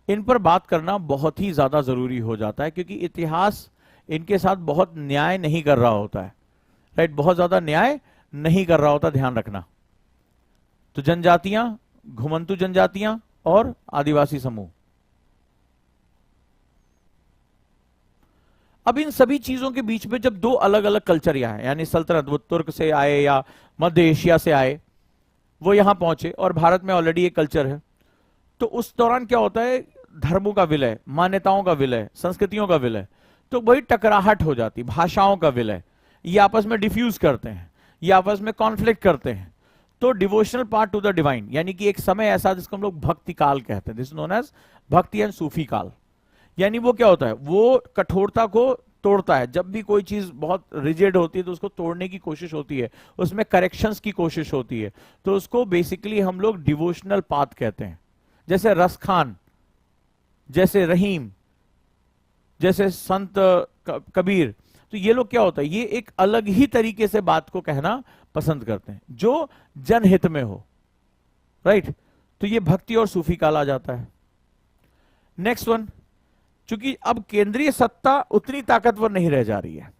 इन पर बात करना बहुत ही ज्यादा जरूरी हो जाता है, क्योंकि इतिहास इनके साथ बहुत न्याय नहीं कर रहा होता है, राइट, बहुत ज्यादा न्याय नहीं कर रहा होता, ध्यान रखना। तो जनजातियां, घुमंतु जनजातियां और आदिवासी समूह। अब इन सभी चीजों के बीच में जब दो अलग अलग कल्चर यहाँ है, यानी सल्तनत वो तुर्क से आए या मध्य एशिया से आए, वो यहां पहुंचे और भारत में ऑलरेडी एक कल्चर है, तो उस दौरान क्या होता है, धर्मों का विलय, मान्यताओं का विलय, संस्कृतियों का विलय, तो वही टकराहट हो जाती, भाषाओं का विलय, ये आपस में डिफ्यूज करते हैं, ये आपस में कॉन्फ्लिक्ट करते हैं। तो devotional part two the divine, यानी कि एक समय ऐसा जिसको हम लोग भक्ति काल कहते हैं, दिस नोन एज भक्ति एंड सूफी काल। यानी वो क्या होता है, वो कठोरता को तोड़ता है। जब भी कोई चीज बहुत रिजिड होती है तो उसको तोड़ने की कोशिश होती है, उसमें करेक्शंस की कोशिश होती है, तो उसको बेसिकली हम लोग डिवोशनल पाथ कहते हैं। जैसे रसखान, जैसे रहीम, जैसे संत कबीर, तो ये लोग क्या होता है, ये एक अलग ही तरीके से बात को कहना पसंद करते हैं जो जनहित में हो, राइट। तो ये भक्ति और सूफी काल आ जाता है। नेक्स्ट वन, चूंकि अब केंद्रीय सत्ता उतनी ताकतवर नहीं रह जा रही है,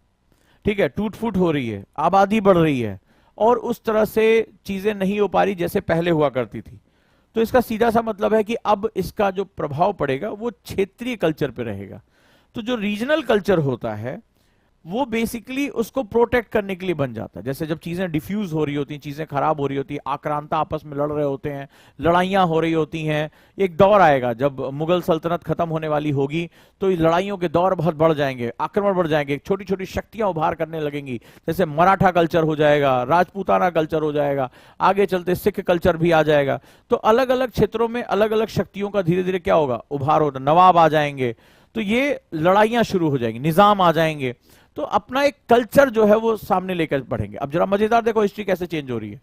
ठीक है, टूट फूट हो रही है, आबादी बढ़ रही है, और उस तरह से चीजें नहीं हो पा रही जैसे पहले हुआ करती थी। तो इसका सीधा सा मतलब है कि अब इसका जो प्रभाव पड़ेगा वो क्षेत्रीय कल्चर पे रहेगा। तो जो रीजनल कल्चर होता है वो बेसिकली उसको प्रोटेक्ट करने के लिए बन जाता है। जैसे जब चीजें डिफ्यूज हो रही होती हैं, चीजें खराब हो रही होती है, आक्रांता आपस में लड़ रहे होते हैं, लड़ाइयां हो रही होती हैं, एक दौर आएगा जब मुगल सल्तनत खत्म होने वाली होगी तो लड़ाइयों के दौर बहुत बढ़ जाएंगे, आक्रमण बढ़ जाएंगे, छोटी छोटी शक्तियां उभार करने लगेंगी, जैसे मराठा कल्चर हो जाएगा, राजपूताना कल्चर हो जाएगा, आगे चलते सिख कल्चर भी आ जाएगा। तो अलग अलग क्षेत्रों में अलग अलग शक्तियों का धीरे धीरे क्या होगा, उभार होगा, नवाब आ जाएंगे, तो ये लड़ाइयां शुरू हो जाएंगी, निजाम आ जाएंगे, तो अपना एक कल्चर जो है वो सामने लेकर बढ़ेंगे। अब जरा मजेदार देखो हिस्ट्री कैसे चेंज हो रही है।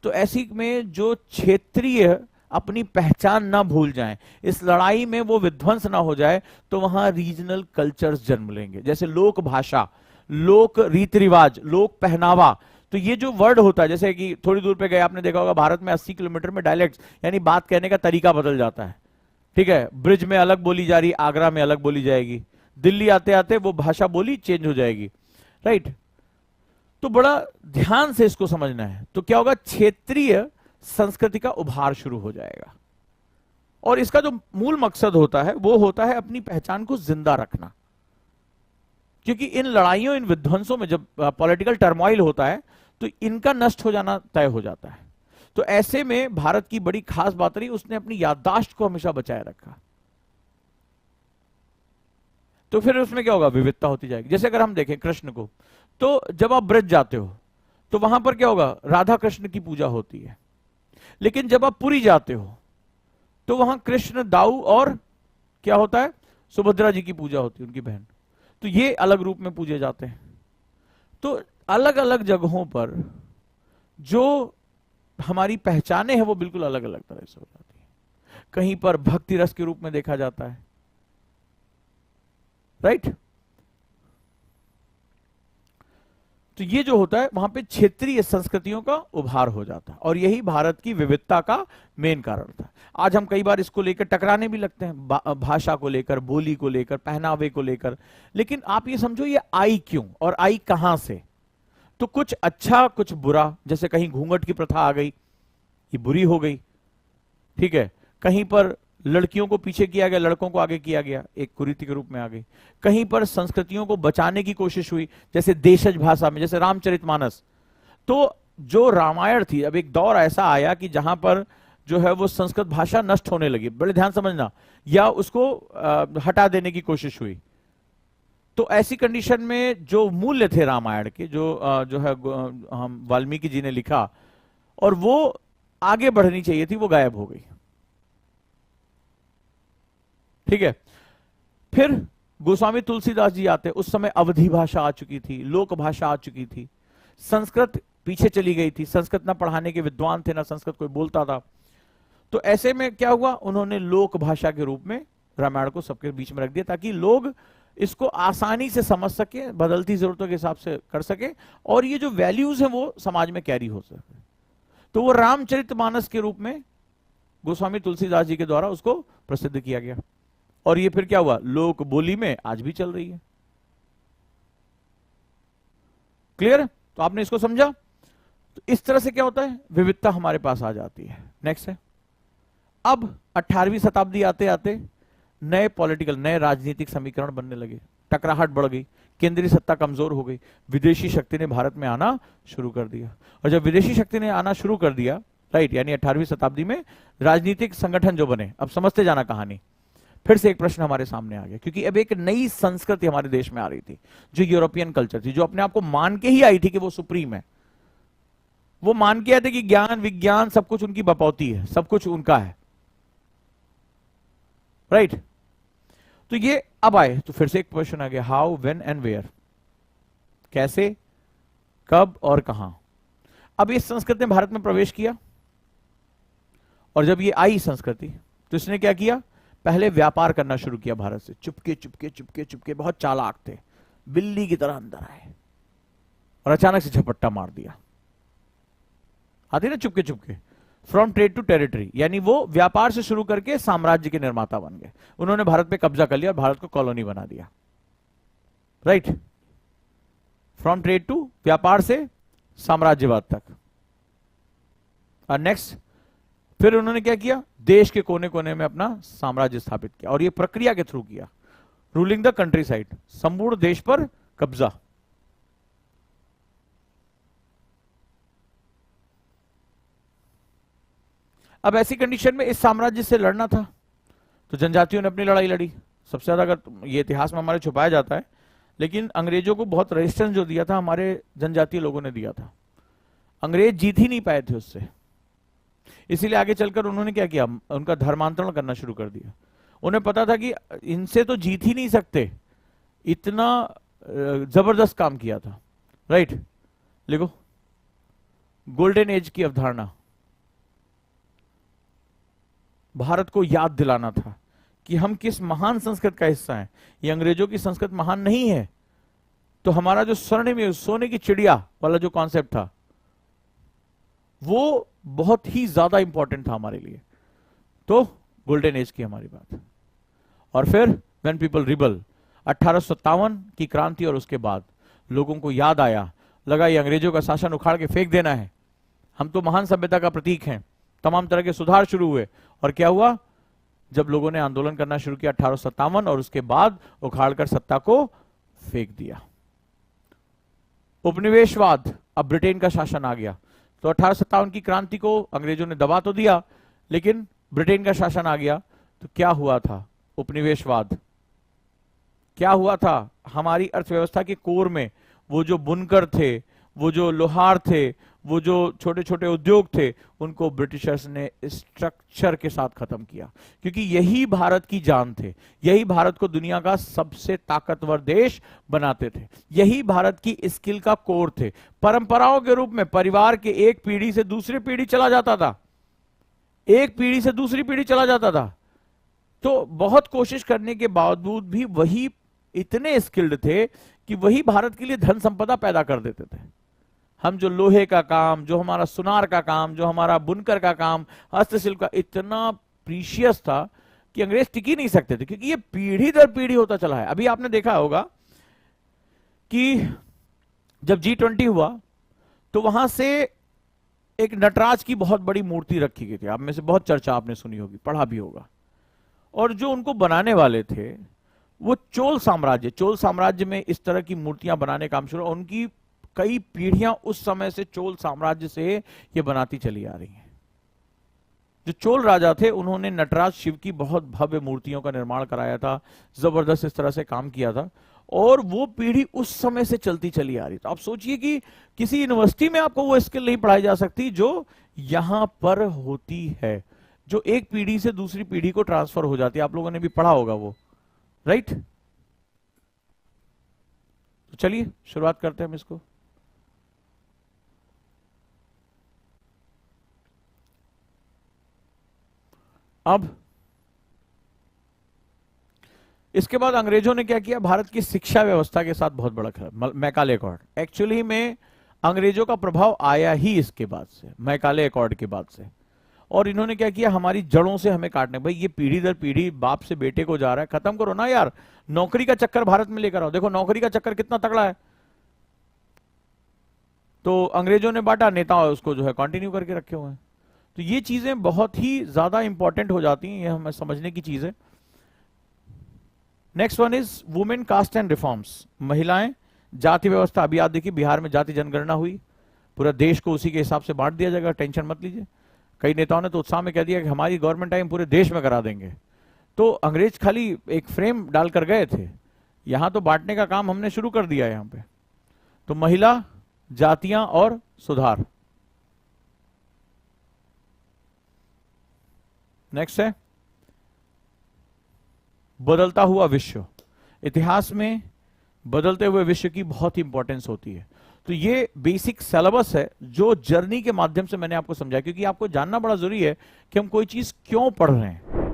तो ऐसी में जो क्षेत्रीय अपनी पहचान ना भूल जाएं, इस लड़ाई में वो विध्वंस ना हो जाए, तो वहां रीजनल कल्चर्स जन्म लेंगे, जैसे लोक भाषा, लोक रीति रिवाज, लोक पहनावा। तो ये जो वर्ड होता है, जैसे कि थोड़ी दूर पे गए आपने देखा होगा भारत में 80 किलोमीटर में डायलेक्ट्स यानी बात कहने का तरीका बदल जाता है, ठीक है, ब्रिज में अलग बोली जा रही, आगरा में अलग बोली जाएगी, दिल्ली आते आते वो भाषा बोली चेंज हो जाएगी, राइट। तो बड़ा ध्यान से इसको समझना है। तो क्या होगा, क्षेत्रीय संस्कृति का उभार शुरू हो जाएगा, और इसका जो मूल मकसद होता है वो होता है अपनी पहचान को जिंदा रखना। क्योंकि इन लड़ाइयों, इन विध्वंसों में जब पॉलिटिकल टर्मोइल होता है तो इनका नष्ट हो जाना तय हो जाता है। तो ऐसे में भारत की बड़ी खास बात रही, उसने अपनी याददाश्त को हमेशा बचाए रखा। तो फिर उसमें क्या होगा, विविधता होती जाएगी। जैसे अगर हम देखें कृष्ण को, तो जब आप ब्रज जाते हो तो वहां पर क्या होगा, राधा कृष्ण की पूजा होती है। लेकिन जब आप पुरी जाते हो तो वहां कृष्ण, दाऊ और क्या होता है, सुभद्रा जी की पूजा होती है, उनकी बहन। तो ये अलग रूप में पूजे जाते हैं। तो अलग अलग जगहों पर जो हमारी पहचाने हैं वो बिल्कुल अलग अलग तरह से हो जाती है। कहीं पर भक्ति रस के रूप में देखा जाता है, राइट। तो ये जो होता है वहां पे क्षेत्रीय संस्कृतियों का उभार हो जाता है, और यही भारत की विविधता का मेन कारण था। आज हम कई बार इसको लेकर टकराने भी लगते हैं, भाषा को लेकर, बोली को लेकर, पहनावे को लेकर। लेकिन आप ये समझो ये आई क्यों और आई कहां से। तो कुछ अच्छा कुछ बुरा, जैसे कहीं घूंघट की प्रथा आ गई, ये बुरी हो गई, ठीक है। कहीं पर लड़कियों को पीछे किया गया, लड़कों को आगे किया गया, एक कुरीति के रूप में आ गई। कहीं पर संस्कृतियों को बचाने की कोशिश हुई, जैसे देशज भाषा में, जैसे रामचरितमानस। तो जो रामायण थी, अब एक दौर ऐसा आया कि जहां पर जो है वो संस्कृत भाषा नष्ट होने लगी, बड़े ध्यान समझना, या उसको हटा देने की कोशिश हुई। तो ऐसी कंडीशन में जो मूल्य थे रामायण के, जो है हम वाल्मीकि जी ने लिखा, और वो आगे बढ़नी चाहिए थी, वो गायब हो गई, ठीक है। फिर गोस्वामी तुलसीदास जी आते, उस समय अवधी भाषा आ चुकी थी, लोक भाषा आ चुकी थी, संस्कृत पीछे चली गई थी, संस्कृत ना पढ़ाने के विद्वान थे, ना संस्कृत कोई बोलता था। तो ऐसे में क्या हुआ, उन्होंने लोक भाषा के रूप में रामायण को सबके बीच में रख दिया ताकि लोग इसको आसानी से समझ सके, बदलती जरूरतों के हिसाब से कर सके, और ये जो वैल्यूज हैं वो समाज में कैरी हो सके। तो वो रामचरितमानस के रूप में गोस्वामी तुलसीदास जी के द्वारा उसको प्रसिद्ध किया गया, और ये फिर क्या हुआ, लोक बोली में आज भी चल रही है। क्लियर? तो आपने इसको समझा? तो इस तरह से क्या होता है, विविधता हमारे पास आ जाती है। नेक्स्ट है, अब 18वीं शताब्दी आते आते नए पॉलिटिकल, नए राजनीतिक समीकरण बनने लगे, टकराहट बढ़ गई, केंद्रीय सत्ता कमजोर हो गई, विदेशी शक्ति ने भारत में आना शुरू कर दिया। और जब विदेशी शक्ति ने आना शुरू कर दिया, राइट, यानी 18वीं शताब्दी में राजनीतिक संगठन जो बने, अब समझते जाना कहानी, फिर से एक प्रश्न हमारे सामने आ गया, क्योंकि अब एक नई संस्कृति हमारे देश में आ रही थी, जो यूरोपियन कल्चर थी, जो अपने आप को मान के ही आई थी कि वो सुप्रीम है। वो मान के आए थे कि ज्ञान विज्ञान सब कुछ उनकी बपौती है, सब कुछ उनका है, राइट। तो ये अब आए, तो फिर से एक क्वेश्चन आ गया, हाउ, व्हेन एंड वेयर, कैसे, कब और कहां। अब इस संस्कृति ने भारत में प्रवेश किया, और जब ये आई संस्कृति, तो इसने क्या किया, पहले व्यापार करना शुरू किया भारत से, चुपके चुपके चुपके चुपके, बहुत चालाक थे, बिल्ली की तरह अंदर आए और अचानक से झपट्टा मार दिया। आती ना Chupke Chupke, from trade to territory, यानी वो व्यापार से शुरू करके साम्राज्य के निर्माता बन गए। उन्होंने भारत पे कब्जा कर लिया और भारत को कॉलोनी बना दिया, राइट। फ्रॉम ट्रेड टू, व्यापार से साम्राज्यवाद तक। और नेक्स्ट, फिर उन्होंने क्या किया, देश के कोने कोने में अपना साम्राज्य स्थापित किया, और ये प्रक्रिया के थ्रू किया, रूलिंग द कंट्री साइड, संपूर्ण देश पर कब्जा। अब ऐसी कंडीशन में इस साम्राज्य से लड़ना था, तो जनजातियों ने अपनी लड़ाई लड़ी सबसे ज्यादा। अगर ये इतिहास में हमारे छुपाया जाता है, लेकिन अंग्रेजों को बहुत रेजिस्टेंस जो दिया था हमारे जनजातीय लोगों ने दिया था। अंग्रेज जीत ही नहीं पाए थे उससे, इसीलिए आगे चलकर उन्होंने क्या किया, उनका धर्मांतरण करना शुरू कर दिया। उन्हें पता था कि इनसे तो जीत ही नहीं सकते, इतना जबरदस्त काम किया था, राइट। लिखो, गोल्डन एज की अवधारणा, भारत को याद दिलाना था कि हम किस महान संस्कृत का हिस्सा हैं। ये अंग्रेजों की संस्कृत महान नहीं है, तो हमारा जो स्वर्णिम सोने की चिड़िया वाला जो कॉन्सेप्ट था, वो बहुत ही ज्यादा इंपॉर्टेंट था हमारे लिए। तो गोल्डन एज की हमारी बात। और फिर व्हेन पीपल रिबल, 1857 की क्रांति, और उसके बाद लोगों को याद आया, लगा ये अंग्रेजों का शासन उखाड़ के फेंक देना है, हम तो महान सभ्यता का प्रतीक हैं। तमाम तरह के सुधार शुरू हुए, और क्या हुआ, जब लोगों ने आंदोलन करना शुरू किया 1857, और उसके बाद उखाड़कर सत्ता को फेंक दिया। उपनिवेशवाद, अब ब्रिटेन का शासन आ गया, तो 1857 की क्रांति को अंग्रेजों ने दबा तो दिया, लेकिन ब्रिटेन का शासन आ गया, तो क्या हुआ था, उपनिवेशवाद। क्या हुआ था, हमारी अर्थव्यवस्था के कोर में वो जो बुनकर थे, वो जो लोहार थे, वो जो छोटे छोटे उद्योग थे, उनको ब्रिटिशर्स ने स्ट्रक्चर के साथ खत्म किया, क्योंकि यही भारत की जान थे, यही भारत को दुनिया का सबसे ताकतवर देश बनाते थे, यही भारत की स्किल का कोर थे। परंपराओं के रूप में परिवार के एक पीढ़ी से दूसरी पीढ़ी चला जाता था, एक पीढ़ी से दूसरी पीढ़ी चला जाता था। तो बहुत कोशिश करने के बावजूद भी वही इतने स्किल्ड थे कि वही भारत के लिए धन संपदा पैदा कर देते थे। हम जो लोहे का काम, जो हमारा सुनार का काम, जो हमारा बुनकर का काम, हस्तशिल्प का, इतना प्रीशियस था कि अंग्रेज टिक ही नहीं सकते थे, क्योंकि ये पीढ़ी दर पीढ़ी होता चला है। अभी आपने देखा होगा कि जब G20 हुआ, तो वहां से एक नटराज की बहुत बड़ी मूर्ति रखी गई थी। आप में से बहुत चर्चा आपने सुनी होगी, पढ़ा भी होगा। और जो उनको बनाने वाले थे वो चोल साम्राज्य में इस तरह की मूर्तियां बनाने का काम शुरू, उनकी कई पीढ़ियां उस समय से चोल साम्राज्य से ये बनाती चली आ रही हैं। जो चोल राजा थे, उन्होंने नटराज शिव की बहुत भव्य मूर्तियों का निर्माण कराया था, जबरदस्त इस तरह से काम किया था, और वो पीढ़ी उस समय से चलती चली आ रही। तो आप सोचिए कि किसी यूनिवर्सिटी में आपको वो स्किल नहीं पढ़ाई जा सकती जो यहां पर होती है, जो एक पीढ़ी से दूसरी पीढ़ी को ट्रांसफर हो जाती है। आप लोगों ने भी पढ़ा होगा वो, राइट। तो चलिए शुरुआत करते हैं हम इसको। अब इसके बाद अंग्रेजों ने क्या किया, भारत की शिक्षा व्यवस्था के साथ बहुत बड़ा खिलाफ, मैकाले अकॉर्ड। एक्चुअली में अंग्रेजों का प्रभाव आया ही इसके बाद से, मैकाले अकॉर्ड के बाद से। और इन्होंने क्या किया, हमारी जड़ों से हमें काटने, भाई ये पीढ़ी दर पीढ़ी बाप से बेटे को जा रहा है, खत्म करो ना यार। नौकरी का चक्कर भारत में लेकर आओ, देखो नौकरी का चक्कर कितना तगड़ा है। तो अंग्रेजों ने बांटा, नेता उसको जो है कंटिन्यू करके रखे हुए हैं। तो ये चीजें बहुत ही ज्यादा इंपॉर्टेंट हो जाती हैं, ये हमें समझने की चीज है। Next one is women caste and reforms, महिलाएं जाति व्यवस्था। अभी आप देखिए बिहार में जाति जनगणना हुई, पूरा देश को उसी के हिसाब से बांट दिया जाएगा, टेंशन मत लीजिए। कई नेताओं ने तो उत्साह में कह दिया कि हमारी गवर्नमेंट आई, हम पूरे देश में करा देंगे। तो अंग्रेज खाली एक फ्रेम डालकर गए थे, यहां तो बांटने का काम हमने शुरू कर दिया है यहां पे। तो महिला, जातियां और सुधार। नेक्स्ट है बदलता हुआ विश्व। इतिहास में बदलते हुए विश्व की बहुत ही इंपॉर्टेंस होती है। तो ये बेसिक सिलेबस है जो जर्नी के माध्यम से मैंने आपको समझाया, क्योंकि आपको जानना बड़ा जरूरी है कि हम कोई चीज क्यों पढ़ रहे हैं।